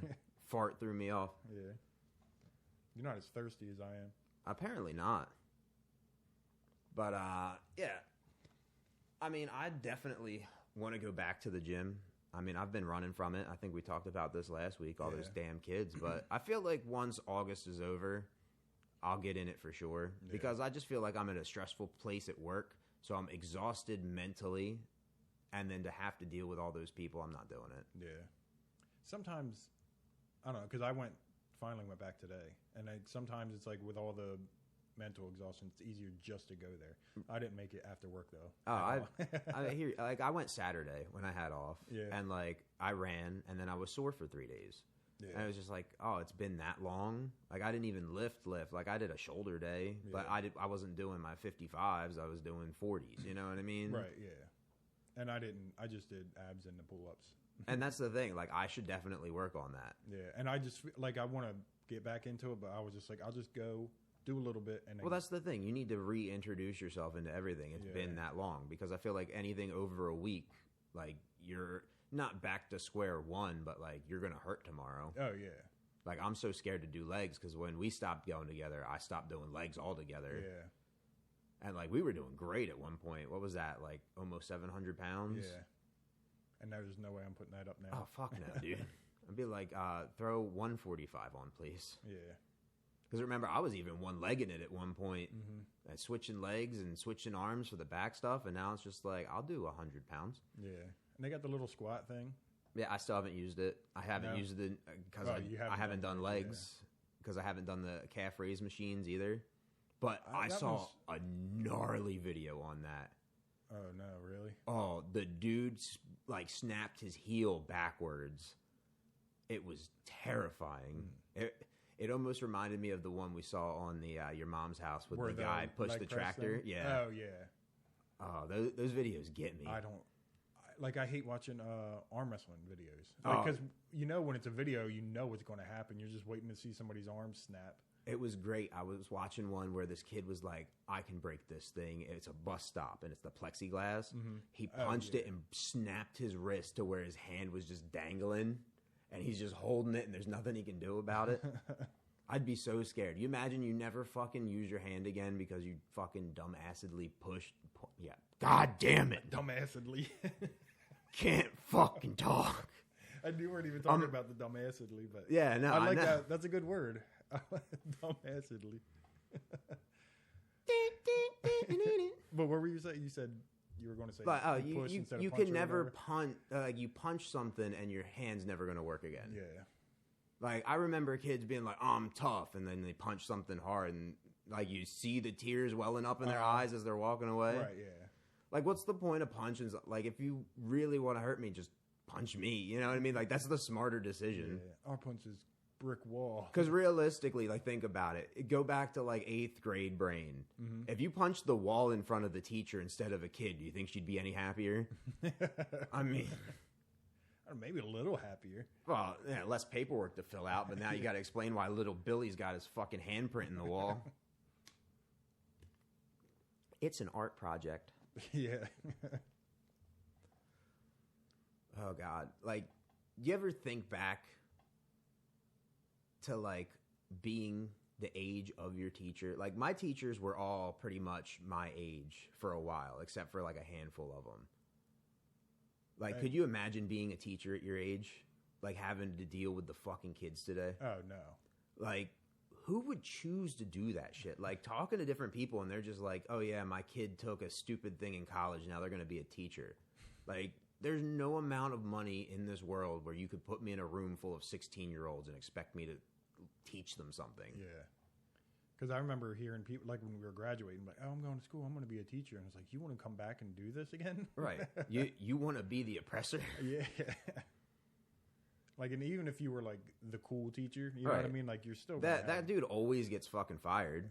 Fart threw me off. Yeah. You're not as thirsty as I am. Apparently not. But, yeah. I mean, I definitely want to go back to the gym. I mean, I've been running from it. I think we talked about this last week, all those damn kids. But I feel like once August is over, I'll get in it for sure. Yeah. Because I just feel like I'm in a stressful place at work. So I'm exhausted mentally. And then to have to deal with all those people, I'm not doing it. Yeah. Sometimes, I don't know, because I finally went back today. And sometimes it's like with all the mental exhaustion. It's easier just to go there. I didn't make it after work though. I hear, like, I went Saturday when I had off, Yeah. and like I ran, and then I was sore for 3 days. Yeah. And I was just like, oh, it's been that long. Like, I didn't even lift. Like, I did a shoulder day, but Yeah. I wasn't doing my 55s. I was doing 40s. You know what I mean? Right. Yeah. And I didn't. I just did abs and the pull-ups. And that's the thing. Like, I should definitely work on that. Yeah. And I just like I want to get back into it, but I was just like, I'll just go do a little bit. And then, Well, that's the thing. You need to reintroduce yourself into everything. It's been that long, because I feel like anything over a week, like, you're not back to square one, but like you're gonna hurt tomorrow. Oh yeah. Like, I'm so scared to do legs because when we stopped going together, I stopped doing legs altogether. Yeah. And like we were doing great at one point. What was that? Like almost 700 pounds. Yeah. And there's no way I'm putting that up now. Oh fuck no, dude. I'd be like, throw 145 on, please. Yeah. Because remember, I was even one-legging it at one point, Mm-hmm. switching legs and switching arms for the back stuff, and now it's just like, I'll do 100 pounds. Yeah. And they got the little squat thing. Yeah, I still haven't used it. I haven't No? used it because You I haven't done it, legs, because I haven't done the calf raise machines either. But I that saw was- a gnarly video on that. Oh no, really? Oh, the dude like snapped his heel backwards. It was terrifying. It almost reminded me of the one we saw on the your mom's house with Where the guy pushed leg the press tractor. thing? Yeah. Oh yeah. Oh, those videos get me. I don't like. I hate watching arm wrestling videos Oh. because you know when it's a video, you know what's going to happen. You're just waiting to see somebody's arm snap. It was great. I was watching one where this kid was like, I can break this thing. It's a bus stop, and it's the plexiglass. He punched it and snapped his wrist to where his hand was just dangling, and he's just holding it, and there's nothing he can do about it. I'd be so scared. You imagine you never fucking use your hand again because you fucking dumbassedly pushed. Yeah. God damn it. Dumbassedly. Can't fucking talk. I knew we weren't even talking about the dumbassedly, but Yeah, no, I like know. that. That's a good word. Dumbassedly. But what were you saying? You said you were going to say, But push instead of you punch can or never whatever. punch. You punch something and your hand's never going to work again. Yeah. Like, I remember kids being like, "Oh, I'm tough," and then they punch something hard, and like you see the tears welling up in their eyes as they're walking away. Right. Yeah. Like, what's the point of punching? Like, if you really want to hurt me, just punch me. You know what I mean? Like, that's the smarter decision. Yeah. Our punch is brick wall. Because realistically, like, think about it. Go back to like 8th grade brain. If you punched the wall in front of the teacher instead of a kid, do you think she'd be any happier? I mean, Or maybe a little happier. well, yeah, less paperwork to fill out, but now you got to explain why little Billy's got his fucking handprint in the wall. It's an art project. Yeah. Oh God! Like, you ever think back to like being the age of your teacher? Like, my teachers were all pretty much my age for a while, except for like a handful of them. Like, could you imagine being a teacher at your age? Like, having to deal with the fucking kids today? Oh no. Like, who would choose to do that shit? Like, talking to different people and they're just like, oh yeah, my kid took a stupid thing in college, now they're going to be a teacher. Like, there's no amount of money in this world where you could put me in a room full of 16-year-olds and expect me to teach them something. Yeah. Because I remember hearing people, like when we were graduating, like, oh, I'm going to school, I'm going to be a teacher. And it's like, you want to come back and do this again? Right. You want to be the oppressor? Yeah. Like, and even if you were like the cool teacher, you know what I Right. mean? Like, you're still gonna That dude always gets fucking fired.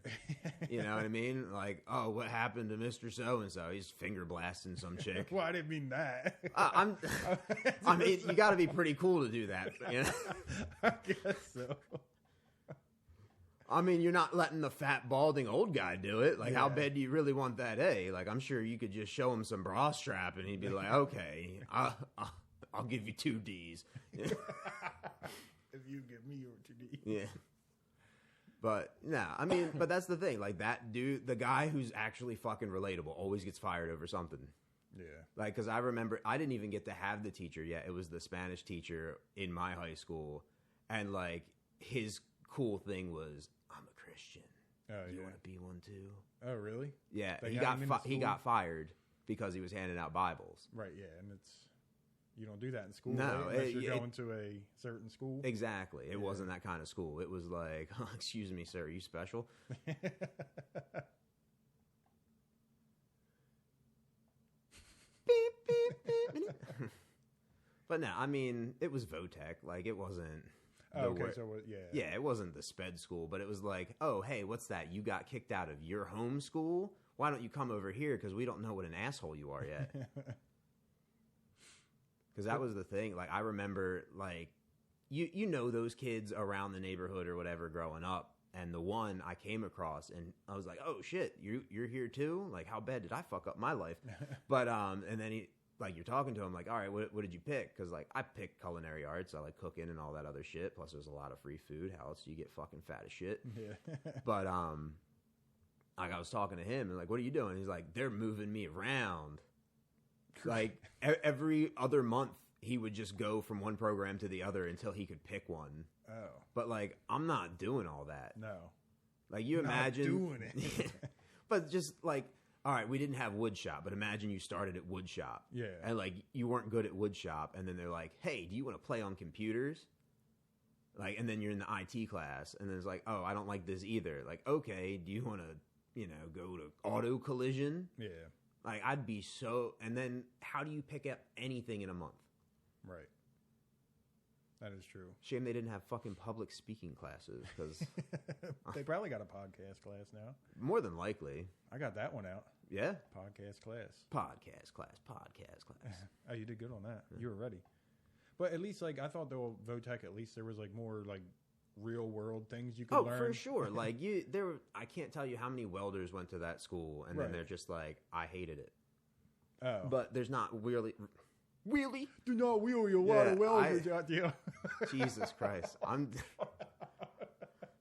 You know what I mean? Like, oh, what happened to Mr. So-and-so? He's finger blasting some chick. Well, I didn't mean that. I mean, you got to be pretty cool to do that. You know? I guess so. I mean, you're not letting the fat, balding old guy do it. Like, how Yeah. bad do you really want that A? Like, I'm sure you could just show him some bra strap and he'd be like, okay, I'll give you 2 Ds. If you give me your 2D. Yeah. But, no, I mean, but that's the thing. Like, that dude, the guy who's actually fucking relatable always gets fired over something. Yeah. Like, because I remember I didn't even get to have the teacher yet. It was the Spanish teacher in my high school. And, like, his cool thing was, I'm a Christian. Oh, You yeah. want to be one too? Oh, really? Yeah, They he got him in the he school? got fired because he was handing out Bibles. Right, yeah. And it's, You don't do that in school. No, right? Unless you're going to a certain school. Exactly. It wasn't that kind of school. It was like, excuse me, sir, are you special? Beep, beep, beep. But no, I mean, it was Votech. Like, it wasn't... Yeah, it wasn't the sped school, but it was like, oh, hey, what's that? You got kicked out of your home school? Why don't you come over here? Because we don't know what an asshole you are yet. Because that was the thing. Like, I remember, like, you know those kids around the neighborhood or whatever growing up, and the one I came across, and I was like, oh, shit, you're here too? Like, how bad did I fuck up my life? But, and then he... Like, you're talking to him, like, all right, what did you pick? Because, like, I picked culinary arts. I like cooking and all that other shit. Plus, there's a lot of free food. How else do you get fucking fat as shit? Yeah. But, like, I was talking to him, and, like, what are you doing? He's like, they're moving me around. Like, every other month, he would just go from one program to the other until he could pick one. Oh. But, like, I'm not doing all that. No. Like, you imagine. Not doing it. But just, like... All right, we didn't have wood shop, but imagine you started at wood shop. Yeah. And, like, you weren't good at wood shop, and then they're like, hey, do you want to play on computers? Like, and then you're in the IT class, and then it's like, oh, I don't like this either. Like, okay, do you want to, you know, go to auto collision? Yeah. Like, I'd be so... And then how do you pick up anything in a month? Right. That is true. Shame they didn't have fucking public speaking classes, because... They probably got a podcast class now. More than likely. I got that one out. Yeah? Podcast class. Podcast class. Oh, you did good on that. Yeah. You were ready. But at least, like, I thought, though, Votech, at least there was, like, more, like, real-world things you could learn. Oh, for sure. Like, I can't tell you how many welders went to that school, and then they're just like, I hated it. Oh. But there's not really... Really? Do not wheel your water welders out there. Jesus Christ.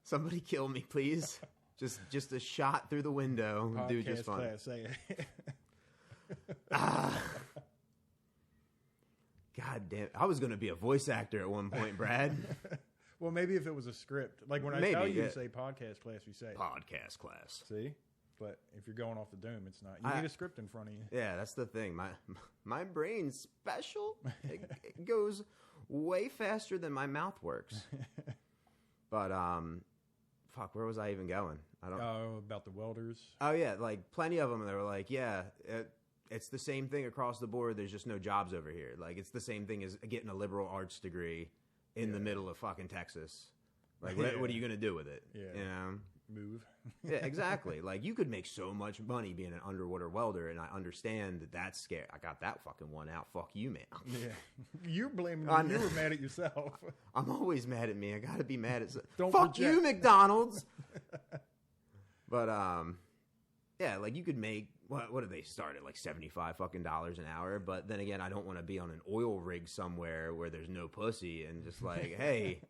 Somebody kill me, please. Just a shot through the window. Podcast do just fine. Class, say it. God damn. I was going to be a voice actor at one point, Brad. Well, maybe if it was a script. Like when I tell you to say podcast class, you say podcast class. See? But if you're going off the dome, it's not. You need a script in front of you. Yeah, that's the thing. My brain's special. It goes way faster than my mouth works. But fuck, where was I even going? I don't. Oh, about the welders. Oh yeah, like plenty of them. They were like, yeah, it's the same thing across the board. There's just no jobs over here. Like it's the same thing as getting a liberal arts degree in the middle of fucking Texas. Like, what are you gonna do with it? Yeah, you know. Move. Yeah, exactly. Like, you could make so much money being an underwater welder, and I understand that that's scary. I got that fucking one out. Fuck you, man. Yeah. You're blaming me. You were mad at yourself. I'm always mad at me. I gotta be mad at... Don't Fuck project. you, McDonald's! But, yeah, like, you could make... What did they start at? Like $75 fucking an hour? But then again, I don't want to be on an oil rig somewhere where there's no pussy and just like, hey...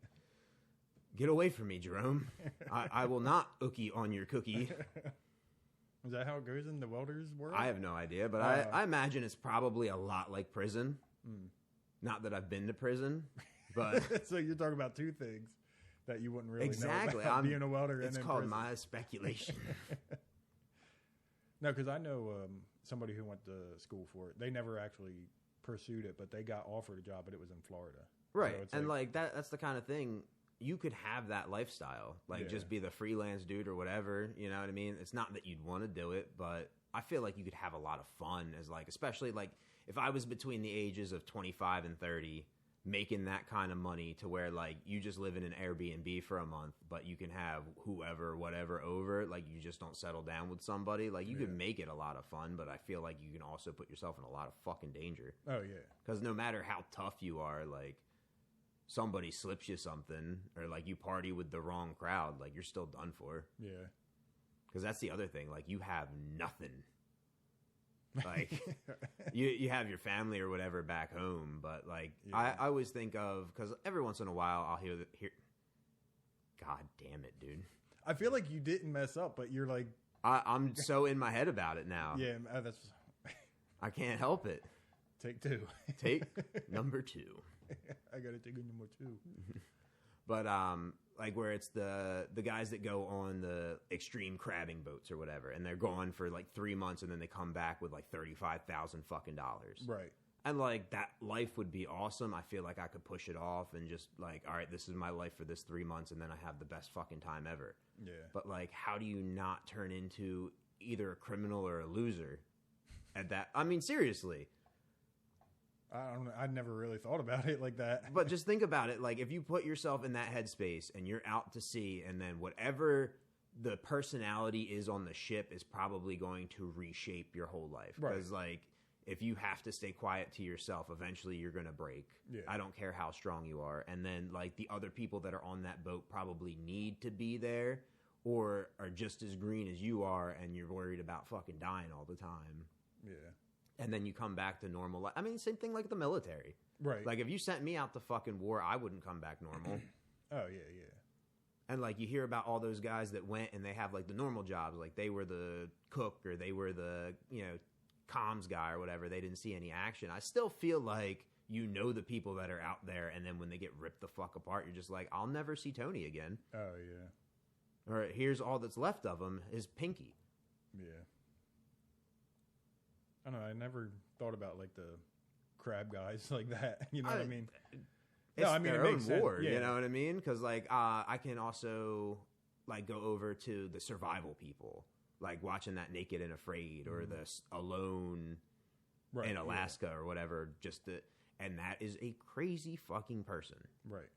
Get away from me, Jerome. I will not ookie on your cookie. Is that how it goes in the welders world? I have no idea, but I imagine it's probably a lot like prison. Not that I've been to prison, but... So you're talking about two things that you wouldn't really exactly. know about being a welder it's and called prison. my speculation. No, because I know somebody who went to school for it. They never actually pursued it, but they got offered a job, but it was in Florida. Right, so and like that's the kind of thing... You could have that lifestyle, like just be the freelance dude or whatever, you know what I mean? It's not that you'd want to do it, but I feel like you could have a lot of fun as like, especially like if I was between the ages of 25 and 30, making that kind of money to where like you just live in an Airbnb for a month, but you can have whoever, whatever over, like you just don't settle down with somebody. Like you could make it a lot of fun, but I feel like you can also put yourself in a lot of fucking danger. Oh yeah. Because no matter how tough you are, like, somebody slips you something or like you party with the wrong crowd, like you're still done for. Yeah. Because that's the other thing. Like you have nothing. Like you have your family or whatever back home, but like I always think of, because every once in a while I'll hear God damn it, dude. I feel like you didn't mess up, but you're like I'm so in my head about it now. Yeah, that's. I can't help it. Take two. Take number 2. I gotta take a number 2. But like where it's the guys that go on the extreme crabbing boats or whatever, and they're gone for like 3 months, and then they come back with like $35,000 fucking dollars. Right. And, like, that life would be awesome. I feel like I could push it off and just, like, all right, this is my life for this 3 months, and then I have the best fucking time ever. Yeah. But, like, how do you not turn into either a criminal or a loser at that? I mean, seriously. I don't know. I never really thought about it like that. But just think about it. Like, if you put yourself in that headspace and you're out to sea, and then whatever the personality is on the ship is probably going to reshape your whole life. Because, like, if you have to stay quiet to yourself, eventually you're going to break. Yeah. I don't care how strong you are. And then, like, the other people that are on that boat probably need to be there or are just as green as you are, and you're worried about fucking dying all the time. Yeah. And then you come back to normal life. I mean, same thing like the military. Right. Like, if you sent me out to fucking war, I wouldn't come back normal. Oh, yeah. And, like, you hear about all those guys that went and they have, like, the normal jobs. Like, they were the cook or they were the, you know, comms guy or whatever. They didn't see any action. I still feel like you know the people that are out there, and then when they get ripped the fuck apart, you're just like, I'll never see Tony again. Oh, yeah. Or here's all that's left of him is Pinky. Yeah. I don't know. I never thought about, like, the crab guys like that. You know what I mean? It's no, I mean, their it own makes sense. war, Yeah. you know what I mean? Because, like, I can also, like, go over to the survival people, like watching that Naked and Afraid or the Alone in Alaska or whatever. And that is a crazy fucking person. Right.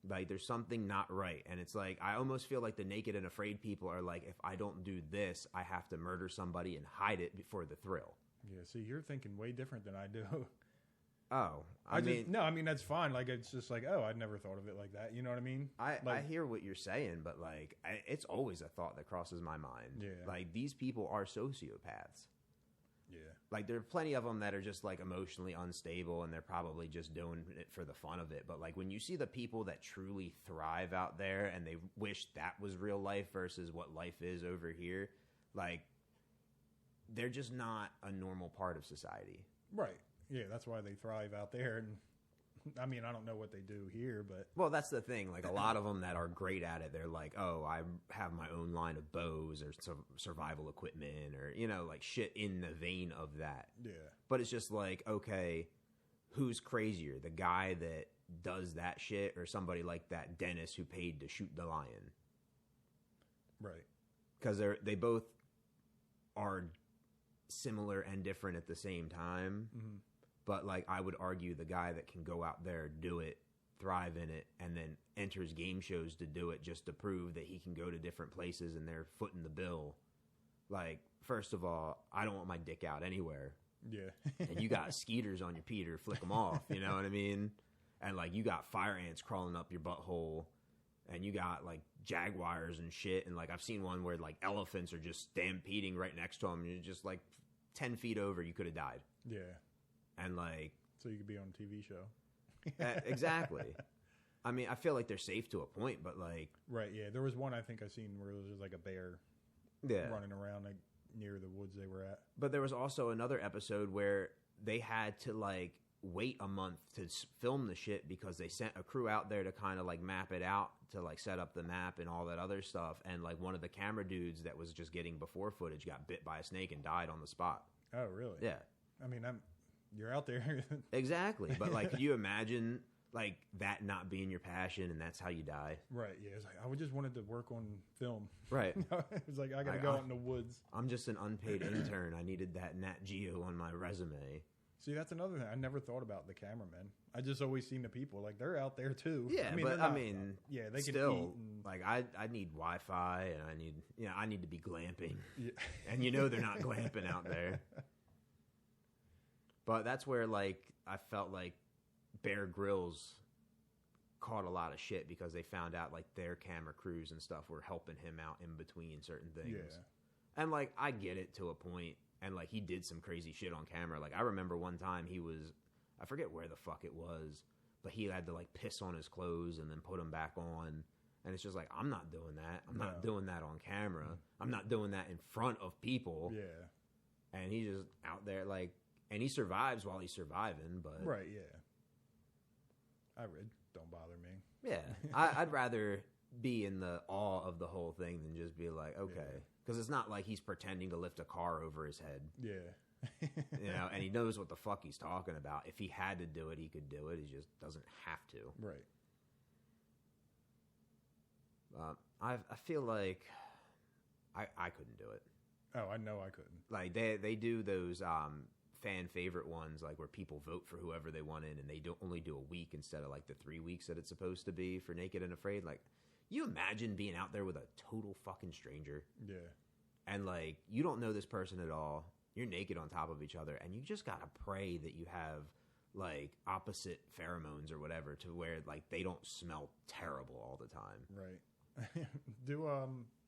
Like, there's something not right. And it's like, I almost feel like the Naked and Afraid people are like, if I don't do this, I have to murder somebody and hide it for the thrill. Yeah, see, you're thinking way different than I do. Oh, I mean, that's fine. Like, it's just like, oh, I'd never thought of it like that. You know what I mean? I hear what you're saying, but, like, it's always a thought that crosses my mind. Yeah. Like, these people are sociopaths. Yeah. Like, there are plenty of them that are just, like, emotionally unstable, and they're probably just doing it for the fun of it. But, like, when you see the people that truly thrive out there and they wish that was real life versus what life is over here, like, they're just not a normal part of society. Right. Yeah, that's why they thrive out there. And I mean, I don't know what they do here, but well, that's the thing. Like, a lot of them that are great at it, they're like, oh, I have my own line of bows or survival equipment or, you know, like shit in the vein of that. Yeah. But it's just like, okay, who's crazier? The guy that does that shit or somebody like that Dennis who paid to shoot the lion? Right. Because they both are similar and different at the same time. Mm-hmm. But, like, I would argue the guy that can go out there, do it, thrive in it, and then enters game shows to do it just to prove that he can go to different places and they're footing the bill. Like, first of all, I don't want my dick out anywhere. Yeah. And you got skeeters on your Peter, flick them off, you know what I mean? And, like, you got fire ants crawling up your butthole, and you got, like, jaguars and shit. And, like, I've seen one where, like, elephants are just stampeding right next to them. And you're just, like, 10 feet over, you could have died. Yeah. And, like... So you could be on a TV show. Exactly. I mean, I feel like they're safe to a point, but, like... Right, yeah. There was one I think I seen where it was just, like, a bear running around, like, near the woods they were at. But there was also another episode where they had to, like, wait a month to film the shit because they sent a crew out there to kind of, like, map it out, to, like, set up the map and all that other stuff. And, like, one of the camera dudes that was just getting before footage got bit by a snake and died on the spot. Oh, really? Yeah. I mean, you're out there. Exactly. But, like, could you imagine, like, that not being your passion and that's how you die? Right, yeah. It's like, I just wanted to work on film. Right. It was like, I got to go out in the woods. I'm just an unpaid intern. I needed that Nat Geo on my resume. See, that's another thing. I never thought about the cameramen. I just always seen the people. Like, they're out there, too. Yeah, I mean, but, yeah, they still, can eat. And, like, I need Wi-Fi, and I need to be glamping. Yeah. And you know they're not glamping out there. But that's where, like, I felt like Bear Grylls caught a lot of shit because they found out, like, their camera crews and stuff were helping him out in between certain things. Yeah. And, like, I get it to a point, and, like, he did some crazy shit on camera. Like, I remember one time I forget where the fuck it was, but he had to, like, piss on his clothes and then put them back on. And it's just like, I'm not doing that. I'm not doing that on camera. I'm not doing that in front of people. Yeah. And he's just out there, like, and he survives while he's surviving, but... Right, yeah. Don't bother me. Yeah. I'd rather be in the awe of the whole thing than just be like, okay. Because it's not like he's pretending to lift a car over his head. Yeah. You know, and he knows what the fuck he's talking about. If he had to do it, he could do it. He just doesn't have to. Right. I feel like I couldn't do it. Oh, I know I couldn't. Like they do those fan favorite ones, like where people vote for whoever they want in, and they only do a week instead of like the 3 weeks that it's supposed to be for Naked and Afraid. Like, you imagine being out there with a total fucking stranger. Yeah. And like, you don't know this person at all. You're naked on top of each other, and you just gotta pray that you have like opposite pheromones or whatever to where like they don't smell terrible all the time. Right.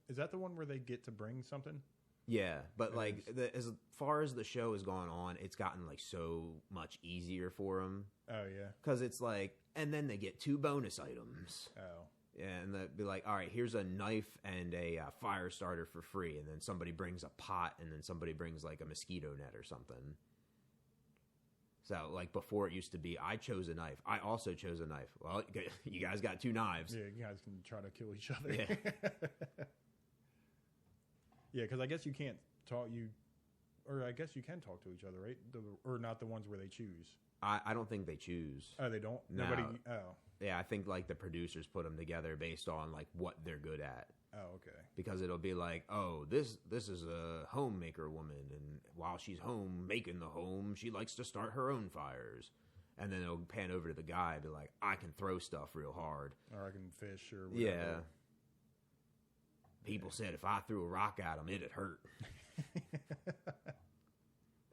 Is that the one where they get to bring something? Yeah, but like as far as the show has gone on, it's gotten like so much easier for them. Oh yeah, because it's like, and then they get 2 bonus items. Oh yeah, and they'd be like, all right, here's a knife and a fire starter for free, and then somebody brings a pot, and then somebody brings like a mosquito net or something. So like before, it used to be I chose a knife. I also chose a knife. Well, you guys got 2 knives. Yeah, you guys can try to kill each other. Yeah. Yeah, because I guess you can't talk or I guess you can talk to each other, right? Or not the ones where they choose. I don't think they choose. Oh, they don't? No. Nobody. Oh. Yeah, I think like the producers put them together based on like what they're good at. Oh, okay. Because it'll be like, oh, this is a homemaker woman, and while she's home making the home, she likes to start her own fires. And then it'll pan over to the guy and be like, I can throw stuff real hard. Or I can fish or whatever. Yeah. People said if I threw a rock at them, it'd hurt.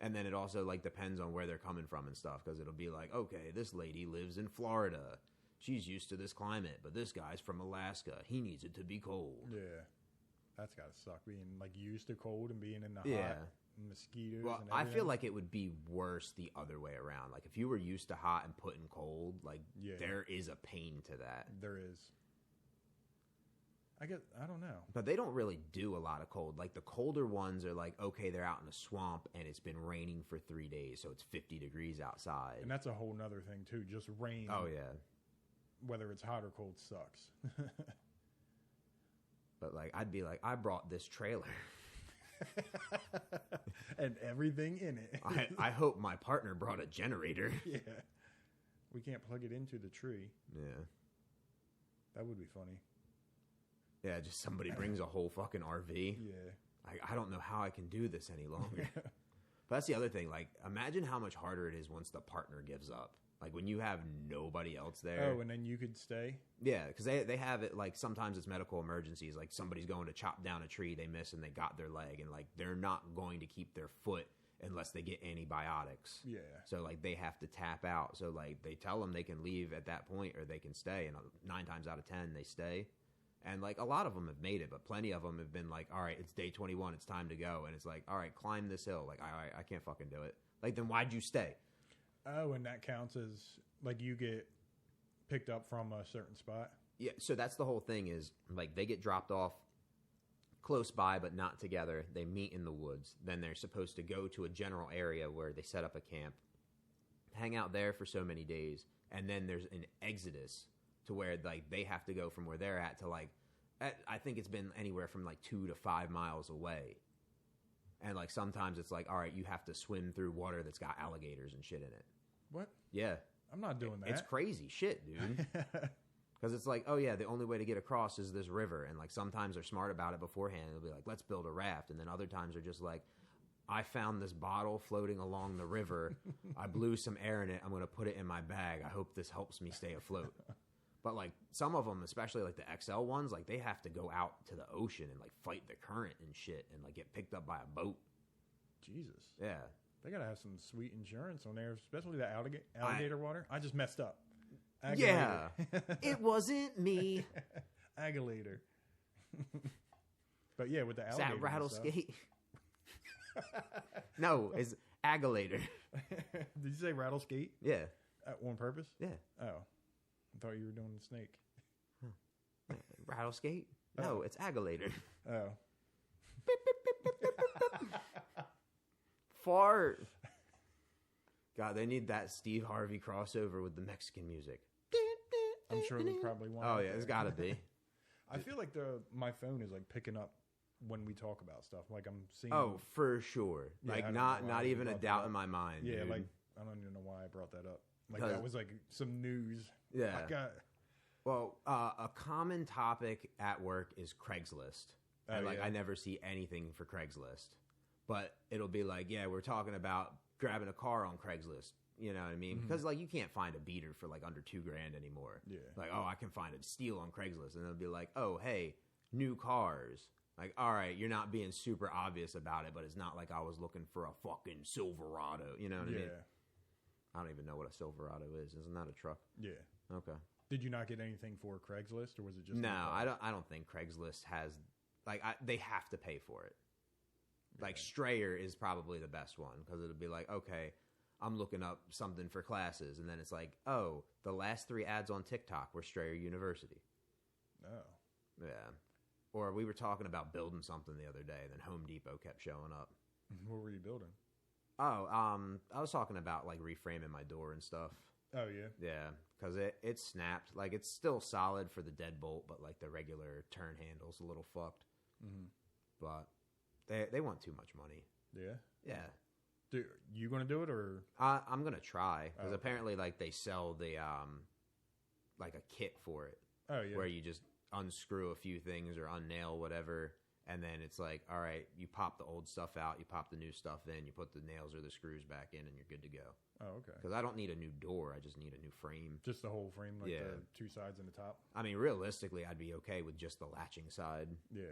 And then it also like depends on where they're coming from and stuff, because it'll be like, okay, this lady lives in Florida. She's used to this climate, but this guy's from Alaska. He needs it to be cold. Yeah. That's got to suck, being like used to cold and being in the Yeah. hot and mosquitoes. Well, and I everything. feel like it would be worse the other way around. Like if you were used to hot and put in cold, like there is a pain to that. There is. I don't know. But they don't really do a lot of cold. Like the colder ones are like, okay, they're out in a swamp and it's been raining for 3 days, so it's 50 degrees outside. And that's a whole nother thing too. Just rain. Oh yeah. Whether it's hot or cold sucks. But like, I'd be like, I brought this trailer. And everything in it. I hope my partner brought a generator. Yeah. We can't plug it into the tree. Yeah. That would be funny. Yeah, just somebody brings a whole fucking RV. Yeah. I don't know how I can do this any longer. But that's the other thing. Like, imagine how much harder it is once the partner gives up. Like, when you have nobody else there. Oh, and then you could stay? Yeah, because they have it, like, sometimes it's medical emergencies. Like, somebody's going to chop down a tree they miss and they got their leg. And, like, they're not going to keep their foot unless they get antibiotics. Yeah. So, like, they have to tap out. So, like, they tell them they can leave at that point or they can stay. And 9 times out of 10, they stay. And, like, a lot of them have made it, but plenty of them have been like, all right, it's day 21, it's time to go. And it's like, all right, climb this hill. Like, I can't fucking do it. Like, then why'd you stay? Oh, and that counts as, like, you get picked up from a certain spot? Yeah, so that's the whole thing is, like, they get dropped off close by but not together. They meet in the woods. Then they're supposed to go to a general area where they set up a camp, hang out there for so many days, and then there's an exodus to where like they have to go from where they're at to like I think it's been anywhere from like 2 to 5 miles away. And like sometimes it's like, all right, you have to swim through water that's got alligators and shit in it. What? Yeah. I'm not doing that. It's crazy shit, dude. Because it's like, oh yeah, the only way to get across is this river. And like sometimes they're smart about it beforehand. They'll be like, let's build a raft. And then other times they're just like, I found this bottle floating along the river. I blew some air in it. I'm going to put it in my bag. I hope this helps me stay afloat. But, like, some of them, especially, like, the XL ones, like, they have to go out to the ocean and, like, fight the current and shit and, like, get picked up by a boat. Jesus. Yeah. They got to have some sweet insurance on there, especially the alligator water. I just messed up. Yeah. It wasn't me. Alligator. But, yeah, with the Is alligator. that rattleskate? No, it's agalator. Did you say rattleskate? Yeah. On purpose? Yeah. Oh. I thought you were doing the snake. Rattleskate? No, it's agalator. Oh. Fart. God, they need that Steve Harvey crossover with the Mexican music. I'm sure there's probably one. Oh, out yeah, there. it's got to be. I feel like my phone is like picking up when we talk about stuff. Like I'm seeing. Oh, for sure. Yeah, I Like don't know not why not we even a brought that doubt up. in my mind. Yeah, dude. like I don't even know why I brought that up. Like 'Cause- that was like some news. Yeah. I got. Well, a common topic at work is Craigslist. Oh, And, like yeah. I never see anything for Craigslist, but it'll be like, yeah, we're talking about grabbing a car on Craigslist. You know what I mean? Mhm. Because like you can't find a beater for like under $2,000 anymore. Yeah. Like, oh, I can find a steal on Craigslist, and it'll be like, oh, hey, new cars. Like, all right, you're not being super obvious about it, but it's not like I was looking for a fucking Silverado. You know what I Yeah. mean? I don't even know what a Silverado is. Isn't that a truck? Yeah. Okay. Did you not get anything for Craigslist, or was it just No, new cars? I don't think Craigslist has like they have to pay for it. Like Yeah. Strayer is probably the best one because it'll be like, okay, I'm looking up something for classes, and then it's like, oh, the last 3 ads on TikTok were Strayer University. Oh. Yeah. Or we were talking about building something the other day, and then Home Depot kept showing up. What were you building? Oh, I was talking about like reframing my door and stuff. Oh yeah. Yeah, because it snapped. Like it's still solid for the deadbolt, but like the regular turn handle's a little fucked. Mm-hmm. But they want too much money. Yeah. Yeah, Dude, you gonna do it or? I'm gonna try because Oh, okay. apparently like they sell the like a kit for it Oh yeah. where you just unscrew a few things or unnail whatever, and then it's like, all right, you pop the old stuff out, you pop the new stuff in, you put the nails or the screws back in, and you're good to go. Oh okay. Because I don't need a new door, I just need a new frame. Just the whole frame, like Yeah. the 2 sides and the top. I mean, realistically, I'd be okay with just the latching side. Yeah.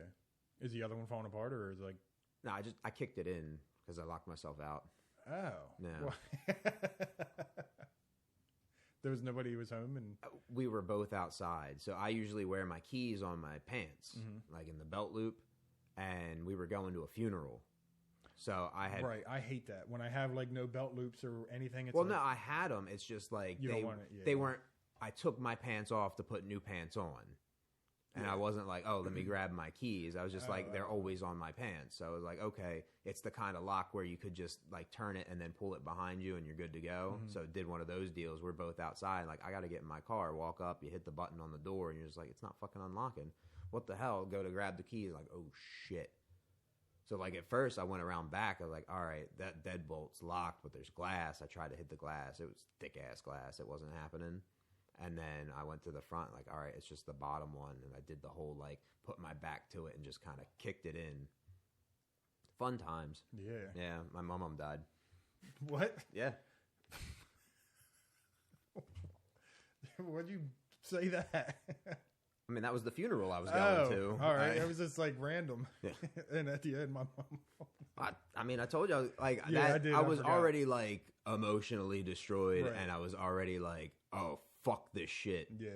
Is the other one falling apart, or is it like? No, I kicked it in because I locked myself out. Oh. Yeah. Why- there was nobody who was home, and We were both outside, so I usually wear my keys on my pants, like in the belt loop, and we were going to a funeral. So I had right. I hate that when I have like no belt loops or anything. It's well, like, no, I had them. It's just like You don't they want it, yeah, they yeah. weren't. I took my pants off to put new pants on, and Yeah. I wasn't like, oh, let me grab my keys. I was just like, they're oh. always on my pants. So I was like, okay, it's the kind of lock where you could just like turn it and then pull it behind you, and you're good to go. Mm-hmm. So did one of those deals. We're both outside. Like I got to get in my car, walk up, you hit the button on the door, and you're just like, it's not fucking unlocking. What the hell? Go to grab the keys. Like, oh shit. So, like, at first, I went around back. I was like, all right, that deadbolt's locked, but there's glass. I tried to hit the glass. It was thick-ass glass. It wasn't happening. And then I went to the front, like, all right, it's just the bottom one. And I did the whole, like, put my back to it and just kind of kicked it in. Fun times. yeah. Yeah, my mom died. What? Yeah. Why'd you say that? I mean, that was the funeral I was going to. All right. I, It was just like random. Yeah. And at the end, my mom. I mean, I told you, like, Yeah, that, I did. I I was forgot. already, like, emotionally destroyed. Right. And I was already like, oh, fuck this shit. Yeah.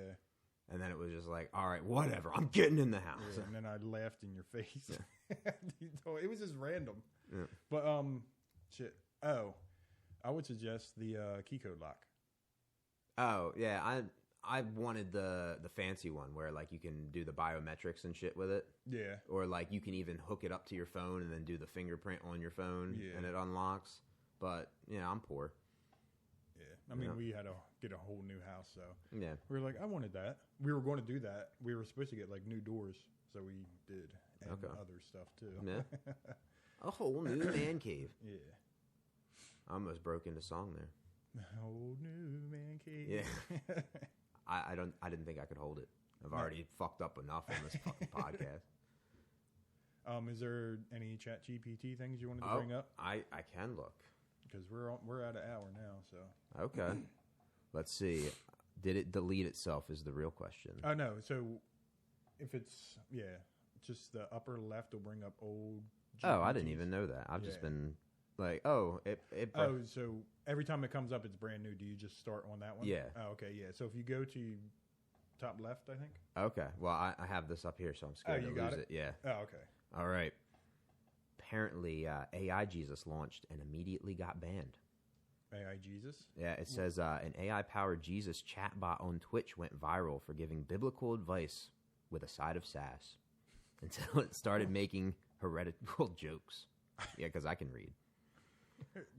And then it was just like, all right, whatever. I'm getting in the house. Yeah, and then I laughed in your face. It was just random. Yeah. But shit. Oh, I would suggest the key code lock. Oh, yeah. I wanted the fancy one where like you can do the biometrics and shit with it. Yeah. Or like you can even hook it up to your phone and then do the fingerprint on your phone Yeah. and it unlocks. But, I'm poor. Yeah. I mean, Yeah. we had to get a whole new house, so Yeah. we were like, I wanted that. We were going to do that. We were supposed to get like new doors, so we did, and Okay. other stuff too. Yeah. A whole new man cave. Yeah. I almost broke into song there. Whole new man cave. Yeah. I didn't think I could hold it. I've already fucked up enough on this fucking podcast. Is there any Chat GPT things you wanted to bring up? I can look. Because we're at an hour now, so. Okay. Let's see. Did it delete itself is the real question. Oh no. So if it's just the upper left will bring up old. Oh, I didn't GPTs. even know that. I've just Yeah. been like, it Oh, so every time it comes up, it's brand new. Do you just start on that one? Yeah. Oh, okay. Yeah. So if you go to top left, I think. Okay. Well, I have this up here, so I'm scared Oh, to you got lose it? it. Yeah. Oh, okay. All right. Apparently, AI Jesus launched and immediately got banned. AI Jesus. Yeah, it says an AI-powered Jesus chatbot on Twitch went viral for giving biblical advice with a side of sass until it started making heretical jokes. Yeah, because I can read.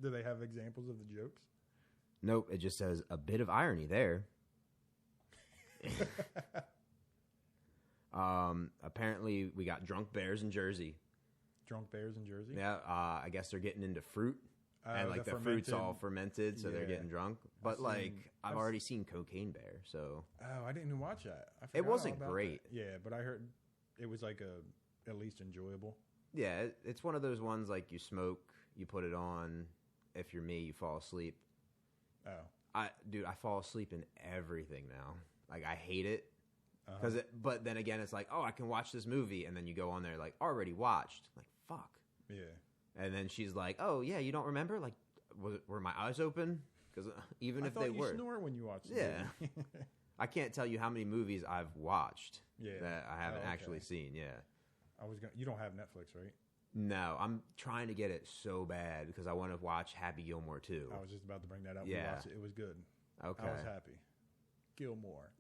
Do they have examples of the jokes? Nope, it just says a bit of irony there. Apparently, we got drunk bears in Jersey. Drunk bears in Jersey? Yeah, I guess they're getting into fruit. And, like, the fruit's all fermented, so they're getting drunk. But, I've already seen Cocaine Bear, so... Oh, I didn't watch that. It wasn't great. That. Yeah, but I heard it was, like, at least enjoyable. Yeah, it's one of those ones, like, you smoke, you put it on. If you're me, you fall asleep. Oh. I fall asleep in everything now. Like, I hate it. But then again, it's like, oh, I can watch this movie. And then you go on there, like, already watched. Like, fuck. Yeah. And then she's like, "Oh yeah, you don't remember? Like, were my eyes open? Because even if they were, you snore when you watch. The movie. I can't tell you how many movies I've watched that I haven't actually seen. Yeah, You don't have Netflix, right? No, I'm trying to get it so bad because I want to watch Happy Gilmore too. I was just about to bring that up. Yeah, we watched it. It was good. Okay, I was happy. Gilmore.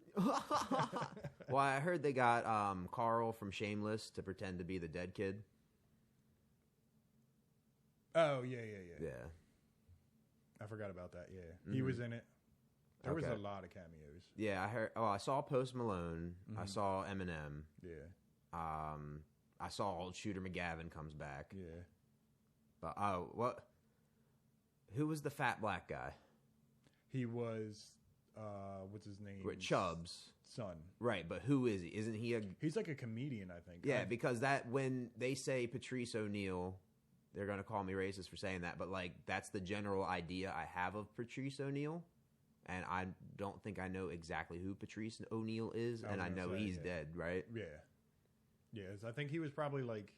Well, I heard they got Carl from Shameless to pretend to be the dead kid. Oh, yeah. I forgot about that, yeah. Mm-hmm. He was in it. There was a lot of cameos. Yeah, I heard. Oh, I saw Post Malone. Mm-hmm. I saw Eminem. Yeah. I saw Old Shooter McGavin comes back. Yeah. But, what? Who was the fat black guy? He was, what's his name? Chubb's son. Right, but who is he? Isn't he He's like a comedian, I think. Yeah, because when they say Patrice O'Neal... They're going to call me racist for saying that, but, like, that's the general idea I have of Patrice O'Neal, and I don't think I know exactly who Patrice O'Neal is, and I know he's dead, right? Yeah. Yes, I think he was probably, like,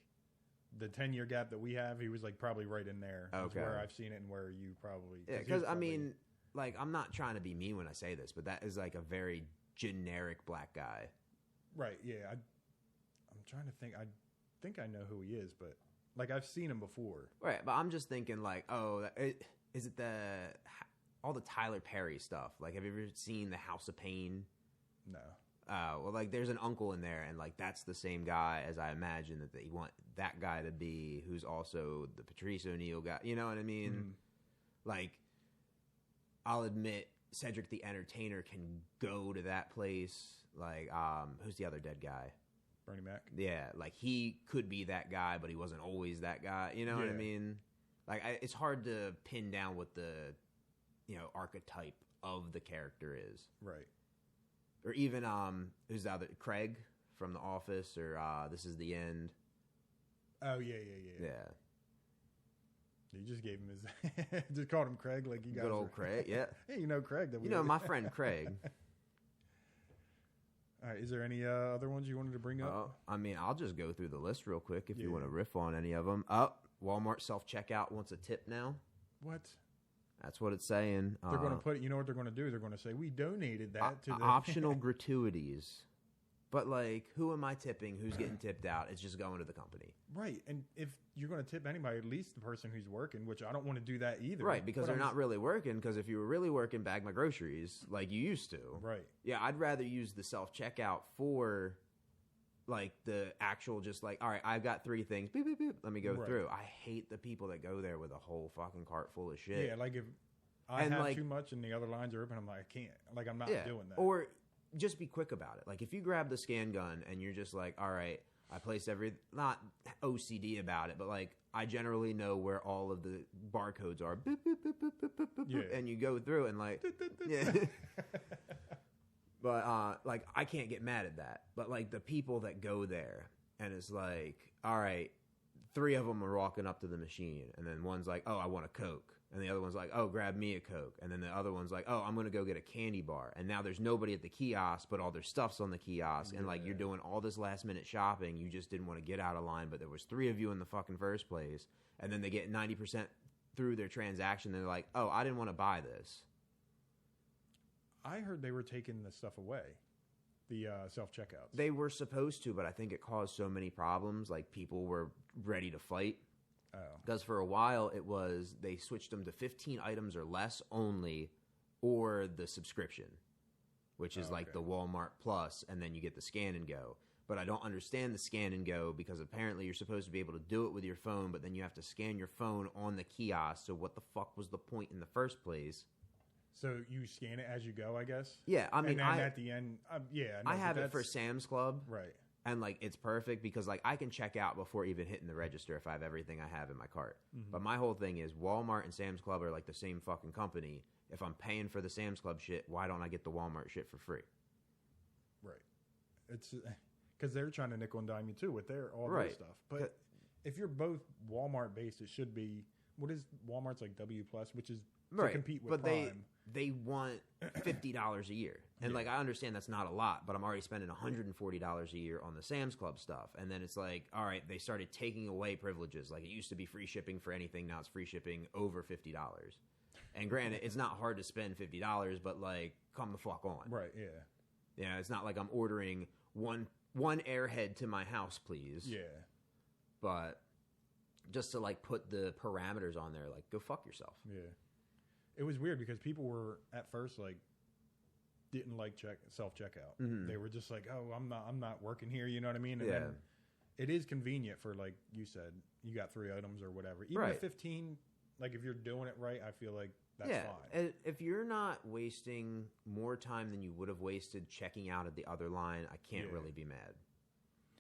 the 10-year gap that we have, he was, like, probably right in there. Okay. Where I've seen it and where you probably... Yeah, because, I mean, like, I'm not trying to be mean when I say this, but that is, like, a very generic black guy. Right, yeah. I'm trying to think. I think I know who he is, but... Like, I've seen him before. Right, but I'm just thinking, like, is it all the Tyler Perry stuff? Like, have you ever seen The House of Pain? No. Well, like, there's an uncle in there, and, like, that's the same guy as I imagine that they want that guy to be, who's also the Patrice O'Neal guy. You know what I mean? Mm-hmm. Like, I'll admit, Cedric the Entertainer can go to that place. Like, who's the other dead guy? Bernie Mac? Yeah, like he could be that guy, but he wasn't always that guy. You know what I mean? Like, it's hard to pin down what the, archetype of the character is. Right. Or even, who's the other, Craig from The Office, or This Is the End. Oh, yeah. You just gave him his, just called him Craig, like you guys. Good old Craig, yeah. Hey, you know Craig. My friend Craig. All right, is there any other ones you wanted to bring up? I mean, I'll just go through the list real quick if you want to riff on any of them. Walmart self-checkout wants a tip now. What? That's what it's saying. They're going to put it, you know what they're going to do? They're going to say, we donated that to the... Optional gratuities. But, like, who am I tipping? Who's getting tipped out? It's just going to the company. Right, and if you're going to tip anybody, at least the person who's working, which I don't want to do that either. Right, because they're not really working, because if you were really working, bag my groceries like you used to. Right. Yeah, I'd rather use the self-checkout for, like, the actual just like, all right, I've got 3 things. Beep, beep, beep. Let me go through. I hate the people that go there with a whole fucking cart full of shit. Yeah, like if I have too much and the other lines are open, I'm like, I can't. Like, I'm not doing that. Or just be quick about it. Like, if you grab the scan gun and you're just like, all right, I place not OCD about it, but like I generally know where all of the barcodes are. Boop, boop, boop, boop, boop, boop, boop, boop, and you go through and like, yeah. But like I can't get mad at that. But like the people that go there and it's like, all right, 3 of them are walking up to the machine, and then one's like, oh, I want a Coke. And the other one's like, oh, grab me a Coke. And then the other one's like, oh, I'm going to go get a candy bar. And now there's nobody at the kiosk, but all their stuff's on the kiosk. And, like, you're doing all this last-minute shopping. You just didn't want to get out of line, but there was 3 of you in the fucking first place. And then they get 90% through their transaction. They're like, oh, I didn't want to buy this. I heard they were taking the stuff away, the self-checkouts. They were supposed to, but I think it caused so many problems. Like, people were ready to fight. Because for a while it was they switched them to 15 items or less only, or the subscription, which is like the Walmart Plus, and then you get the scan and go. But I don't understand the scan and go because apparently you're supposed to be able to do it with your phone, but then you have to scan your phone on the kiosk. So what the fuck was the point in the first place? So you scan it as you go, I guess? Yeah, I mean, and then at the end, I have it for Sam's Club. Right. And, like, it's perfect because, like, I can check out before even hitting the register if I have everything I have in my cart. Mm-hmm. But my whole thing is Walmart and Sam's Club are, like, the same fucking company. If I'm paying for the Sam's Club shit, why don't I get the Walmart shit for free? Right. It's because they're trying to nickel and dime you, too, with all Right. their stuff. But if you're both Walmart-based, it should be, what is Walmart's, like, W+, which is to compete with Prime. They want $50 a year. And, like, I understand that's not a lot, but I'm already spending $140 a year on the Sam's Club stuff. And then it's like, all right, they started taking away privileges. Like, it used to be free shipping for anything. Now it's free shipping over $50. And granted, it's not hard to spend $50, but, like, come the fuck on. Right, yeah. Yeah, it's not like I'm ordering one Airhead to my house, please. Yeah. But just to, like, put the parameters on there, like, go fuck yourself. Yeah. It was weird because people were at first like didn't like self-checkout. Mm-hmm. They were just like, "Oh, I'm not working here," you know what I mean? And Yeah. then it is convenient for, like you said, you got 3 items or whatever. Even Right. at 15, like if you're doing it right, I feel like that's yeah. fine. If you're not wasting more time than you would have wasted checking out at the other line, I can't really be mad.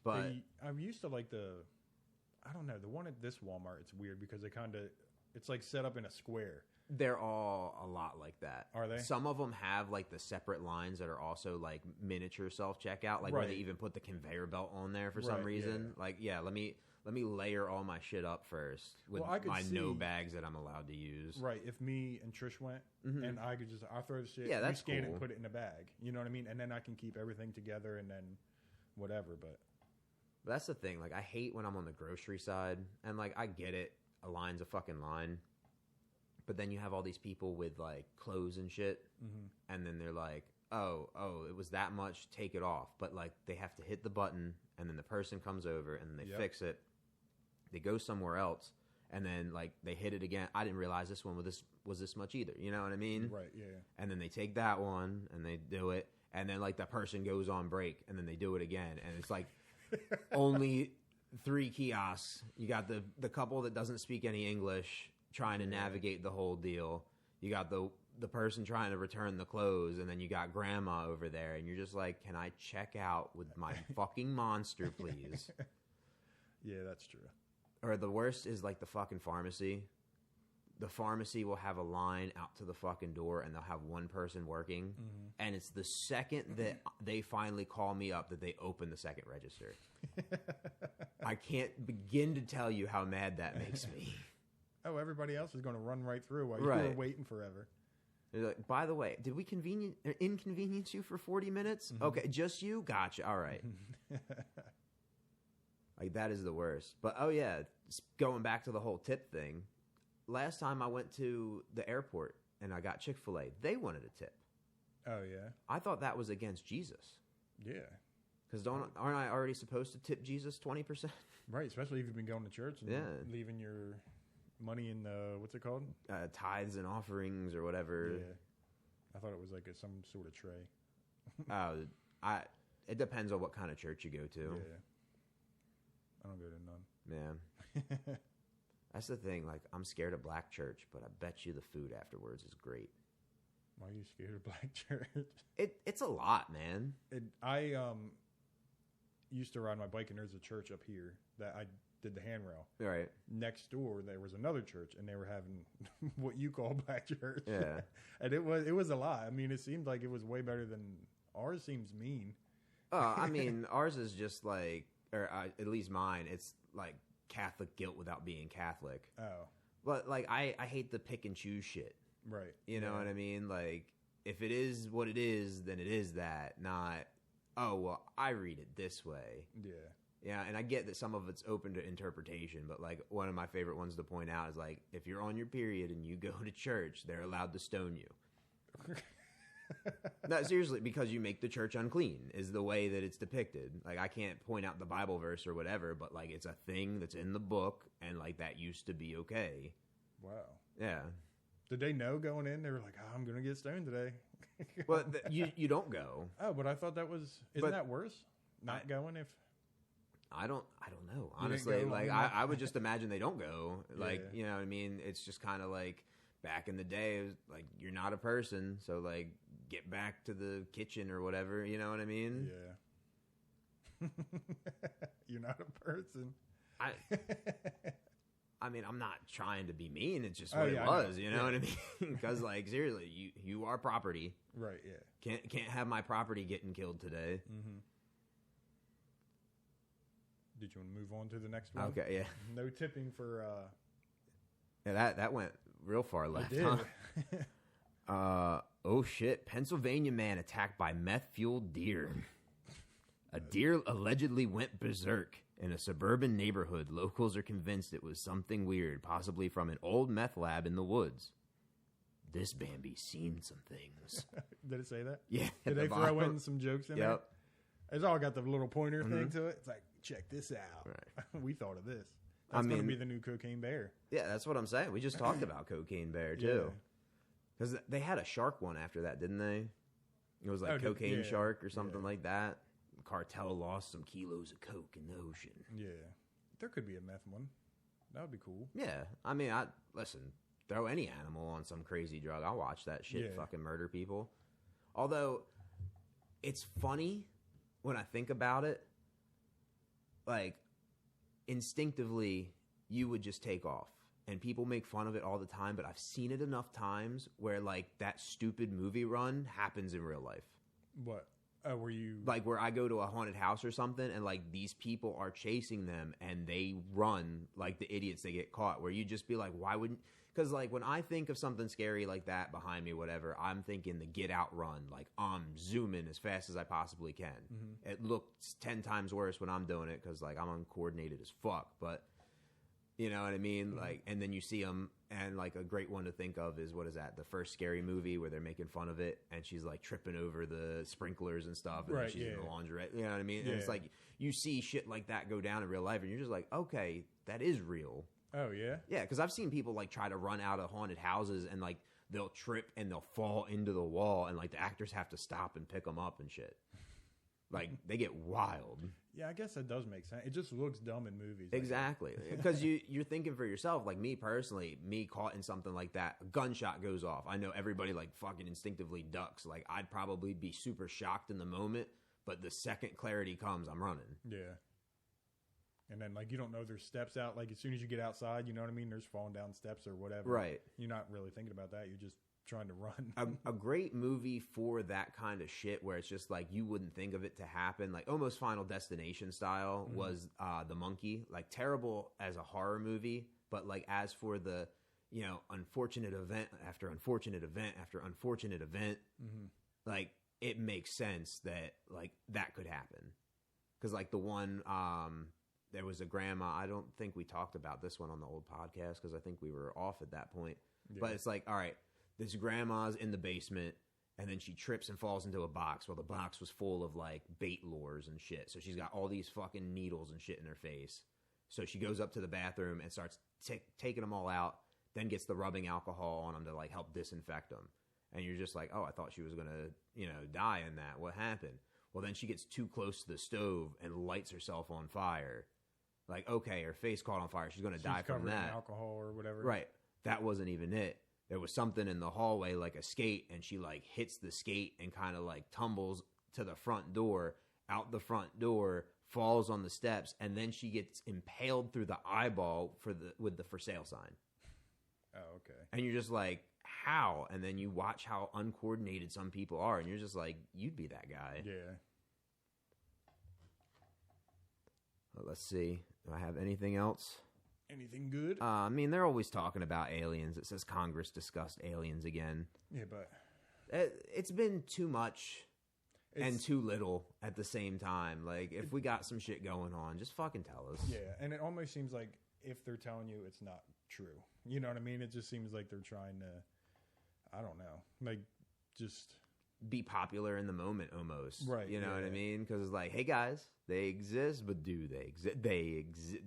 But I'm used to like I don't know, the one at this Walmart, it's weird because it's like set up in a square. they're all a lot like that. Are they? Some of them have like the separate lines that are also like miniature self-checkout, like where Right. they even put the conveyor belt on there for some Right, reason. yeah. Like, yeah, let me layer all my shit up first with Well, I could my no see- bags that I'm allowed to use. Right. If me and Trish went and I could I'll throw the shit, Yeah, we that's scan it cool. and put it in a bag. You know what I mean? And then I can keep everything together and then whatever. But That's the thing. Like, I hate when I'm on the grocery side, and like, I get it. A line's a fucking line. But then you have all these people with like clothes and shit, and then they're like, oh, it was that much, take it off. But like, they have to hit the button, and then the person comes over, and then they Yep. fix it. They go somewhere else, and then like they hit it again. I didn't realize this one was this much either. You know what I mean? right, yeah. And then they take that one, and they do it, and then like the person goes on break, and then they do it again, and it's like only 3 kiosks. You got the couple that doesn't speak any English trying to navigate the whole deal. You got the person trying to return the clothes, and then you got grandma over there, and you're just like, can I check out with my fucking monster, please? Yeah, that's true. Or the worst is like the fucking pharmacy. The pharmacy will have a line out to the fucking door, and they'll have one person working. And it's the second that they finally call me up that they open the second register. I can't begin to tell you how mad that makes me. Oh, everybody else is going to run right through while you Right. were waiting forever. They're like, by the way, did we inconvenience you for 40 minutes? Okay, just you? Gotcha. All right. Like, that is the worst. But, oh, yeah, going back to the whole tip thing, last time I went to the airport and I got Chick-fil-A, they wanted a tip. Oh, yeah. I thought that was against Jesus. Yeah. Because aren't I already supposed to tip Jesus 20%? Right, especially if you've been going to church and Yeah. leaving your money in the, what's it called? Tithes and offerings or whatever. Yeah. I thought it was like some sort of tray. It depends on what kind of church you go to. Yeah. I don't go to none. Yeah. That's the thing. Like, I'm scared of black church, but I bet you the food afterwards is great. Why are you scared of black church? It's a lot, man. I used to ride my bike, and there's a church up here that I did the handrail. Right. Next door, there was another church, and they were having what you call black church. Yeah. And it was a lot. I mean, it seemed like it was way better than ours. Seems mean. I mean, ours is just like, or at least mine, it's like Catholic guilt without being Catholic. Oh, But, like, I hate the pick and choose shit. right. You know what I mean? Like, if it is what it is, then it is that. Not, oh, well, I read it this way. Yeah. Yeah, and I get that some of it's open to interpretation, but, like, one of my favorite ones to point out is, like, if you're on your period and you go to church, they're allowed to stone you. No, seriously, because you make the church unclean is the way that it's depicted. Like, I can't point out the Bible verse or whatever, but, like, it's a thing that's in the book, and, like, that used to be okay. Wow. Yeah. Did they know going in? They were like, oh, I'm going to get stoned today. Well, you don't go. Oh, but I thought that was, isn't that worse? Not going if... I don't know. You didn't Honestly, go like, long enough? I would just imagine they don't go. Like, Yeah. you know what I mean? It's just kind of like back in the day, it was like, you're not a person, so, like, get back to the kitchen or whatever, you know what I mean? You're not a person. I mean, I'm not trying to be mean. It's just Oh, what yeah, it I know. was. You know what I mean? Because, like, seriously, you are property. Right, yeah. Can't have my property getting killed today. Mm-hmm. Did you want to move on to the next one? Okay, yeah. No tipping for... Yeah, that went real far left, It did. huh? Oh, shit. Pennsylvania man attacked by meth-fueled deer. A deer allegedly went berserk in a suburban neighborhood. Locals are convinced it was something weird, possibly from an old meth lab in the woods. This Bambi's seen some things. Did it say that? Yeah. Did they throw in some jokes in there? Yep. It's all got the little pointer thing to it. It's like, check this out. Right. We thought of this. That's going to be the new Cocaine Bear. Yeah, that's what I'm saying. We just talked about Cocaine Bear, too. Because they had a shark one after that, didn't they? It was like Cocaine Shark or something like that. The cartel lost some kilos of coke in the ocean. Yeah. There could be a meth one. That would be cool. Yeah. I mean, listen, throw any animal on some crazy drug. I'll watch that shit fucking murder people. Although, it's funny when I think about it. Like, instinctively, you would just take off. And people make fun of it all the time, but I've seen it enough times where, like, that stupid movie run happens in real life. What? Were you... Like, where I go to a haunted house or something, and, like, these people are chasing them, and they run like the idiots they get caught, where you just be like, why wouldn't... Because, like, when I think of something scary like that behind me, whatever, I'm thinking the Get Out run. Like, I'm zooming as fast as I possibly can. Mm-hmm. It looks 10 times worse when I'm doing it, because, like, I'm uncoordinated as fuck, but... You know what I mean? Mm-hmm. Like, and then you see them, and like a great one to think of is, what is that? The first Scary Movie where they're making fun of it, and she's like tripping over the sprinklers and stuff, and then she's in the laundrette. You know what I mean? And it's like you see shit like that go down in real life, and you're just like, okay, that is real. Oh yeah, yeah. Because I've seen people like try to run out of haunted houses, and like they'll trip and they'll fall into the wall, and like the actors have to stop and pick them up and shit. Like, they get wild. Yeah, I guess that does make sense. It just looks dumb in movies. Exactly. Because you're thinking for yourself, like me personally, me caught in something like that, a gunshot goes off. I know everybody, like, fucking instinctively ducks. Like, I'd probably be super shocked in the moment, but the second clarity comes, I'm running. Yeah. And then, like, you don't know there's steps out. Like, as soon as you get outside, you know what I mean? There's falling down steps or whatever. Right. You're not really thinking about that. You're just trying to run. A great movie for that kind of shit where it's just like you wouldn't think of it to happen, like almost Final Destination style, was The Monkey. Like, terrible as a horror movie, but like as for the, you know, unfortunate event after unfortunate event after unfortunate event, like it makes sense that like that could happen. Because like the one, there was a grandma, I don't think we talked about this one on the old podcast because I think we were off at that point, but it's like, all right, this grandma's in the basement, and then she trips and falls into a box. Well, the box was full of, like, bait lures and shit. So she's got all these fucking needles and shit in her face. So she goes up to the bathroom and starts taking them all out, then gets the rubbing alcohol on them to, like, help disinfect them. And you're just like, oh, I thought she was going to, you know, die in that. What happened? Well, then she gets too close to the stove and lights herself on fire. Like, okay, her face caught on fire. She's going to die from that. She's covered in alcohol or whatever. Right. That wasn't even it. There was something in the hallway, like a skate, and she, like, hits the skate and kind of, like, tumbles to the front door, out the front door, falls on the steps, and then she gets impaled through the eyeball with the for sale sign. Oh, okay. And you're just like, how? And then you watch how uncoordinated some people are, and you're just like, you'd be that guy. Yeah. Well, let's see. Do I have anything else? Anything good? I mean, they're always talking about aliens. It says Congress discussed aliens again. Yeah, but... It's been too much and too little at the same time. Like, if we got some shit going on, just fucking tell us. Yeah, and it almost seems like if they're telling you, it's not true. You know what I mean? It just seems like they're trying to, I don't know, like, just... be popular in the moment almost. Right. You know what I mean? Because it's like, hey guys, they exist, but do they exist? They exist.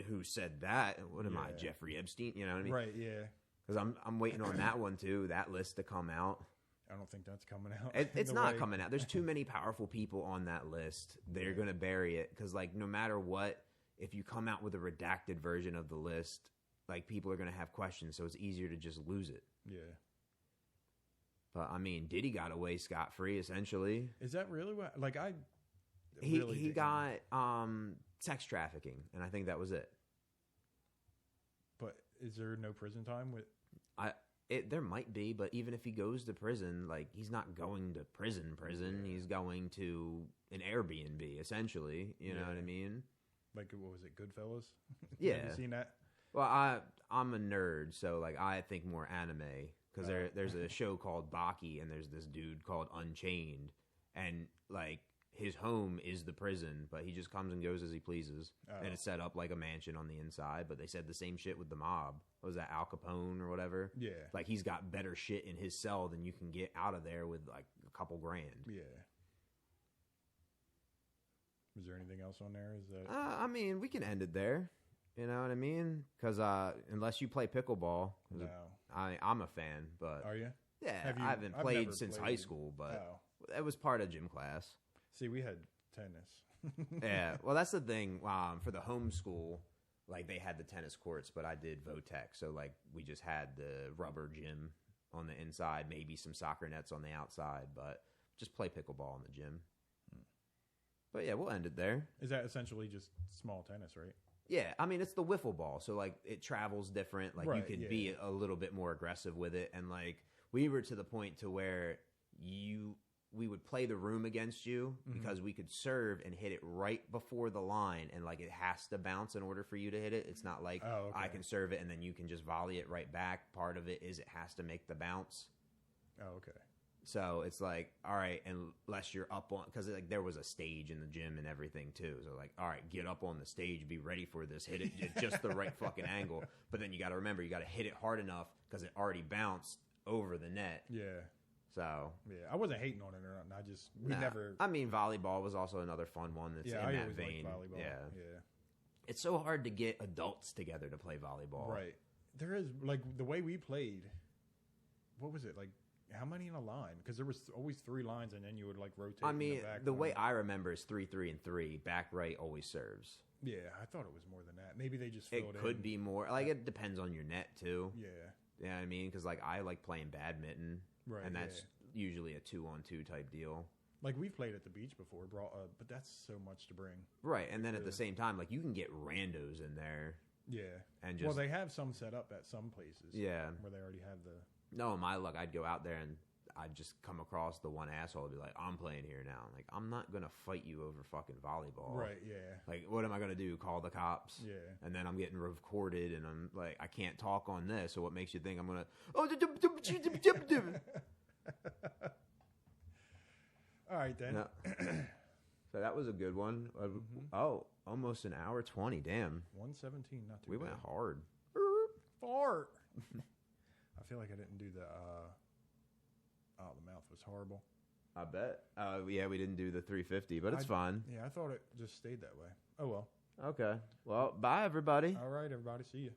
Who said that? What am I, Jeffrey Epstein? You know what I mean? Right, yeah. Because I'm waiting on that one too, that list to come out. I don't think that's coming out. It's not coming out. There's too many powerful people on that list. They're going to bury it. Because like no matter what, if you come out with a redacted version of the list, like people are going to have questions. So it's easier to just lose it. Yeah. But I mean, Diddy got away scot-free, essentially. Is that really what? Like, He got sex trafficking, and I think that was it. But is there no prison time with? There might be, but even if he goes to prison, like he's not going to prison. Yeah. He's going to an Airbnb, essentially. You know what I mean? Like, what was it, Goodfellas? Yeah. Have you seen that? Well, I'm a nerd, so like I think more anime because there's a show called Baki, and there's this dude called Unchained, and like his home is the prison, but he just comes and goes as he pleases, and it's set up like a mansion on the inside. But they said the same shit with the mob. What was that, Al Capone or whatever? Yeah. Like he's got better shit in his cell than you can get out of there with like a couple grand. Yeah. Was there anything else on there? Is that? I mean, we can end it there. You know what I mean? Because unless you play pickleball, No. I'm a fan. But Are you? yeah, Have you- I haven't I've played never since played. high school, but Oh. it was part of gym class. See, we had tennis. Yeah, well, that's the thing. For the home school, like they had the tennis courts, but I did Votech, so like we just had the rubber gym on the inside, maybe some soccer nets on the outside, but just play pickleball in the gym. But yeah, we'll end it there. Is that essentially just small tennis, right? Yeah, I mean, it's the wiffle ball, so like it travels different. Like you Right, can yeah. be a little bit more aggressive with it, and like we were to the point to where we would play the room against you because we could serve and hit it right before the line, and like it has to bounce in order for you to hit it. It's not like I can serve it and then you can just volley it right back. Part of it is it has to make the bounce. Oh, okay. So it's like, all right, unless you're up on, because like there was a stage in the gym and everything too. So like, all right, get up on the stage, be ready for this, hit it at just the right fucking angle. But then you got to remember, you got to hit it hard enough because it already bounced over the net. Yeah. So Yeah, I wasn't hating on it or nothing. I just never. I mean, volleyball was also another fun one that's Yeah, in I that always vein. liked volleyball. Yeah, Yeah. it's so hard to get adults together to play volleyball. Right. There is, like, the way we played, what was it? Like, how many in a line? Because there was always 3 lines, and then you would, like, rotate. I in mean, the back the line. way I remember is 3-3 and 3. Back right always serves. Yeah, I thought it was more than that. Maybe they just It filled in. could be more. Like it depends on your net too. Yeah. You know what I mean? Because like I like playing badminton, Right. and that's usually a 2-on-2 type deal. Like, we've played at the beach before, but that's so much to bring. Right, and then at the Yeah. same time, like you can get randos in there, Yeah. and just Well, they have some set up at some places. Yeah. Where they already have the. no, in my luck, I'd go out there and I'd just come across the one asshole and be like, I'm playing here now. Like, I'm not gonna fight you over fucking volleyball. Right, yeah. Like, what am I gonna do? Call the cops? Yeah. And then I'm getting recorded, and I'm like, I can't talk on this. So what makes you think I'm gonna? All right, then. No. So that was a good one. Oh, almost an hour 20. Damn, 117, not too we bad. went hard. Fart. I feel like I didn't do the. Oh, the mouth was horrible. I bet. Yeah, we didn't do the 350, but it's fine. Yeah, I thought it just stayed that way. Oh well. Okay. Well, bye everybody. All right, everybody. See you.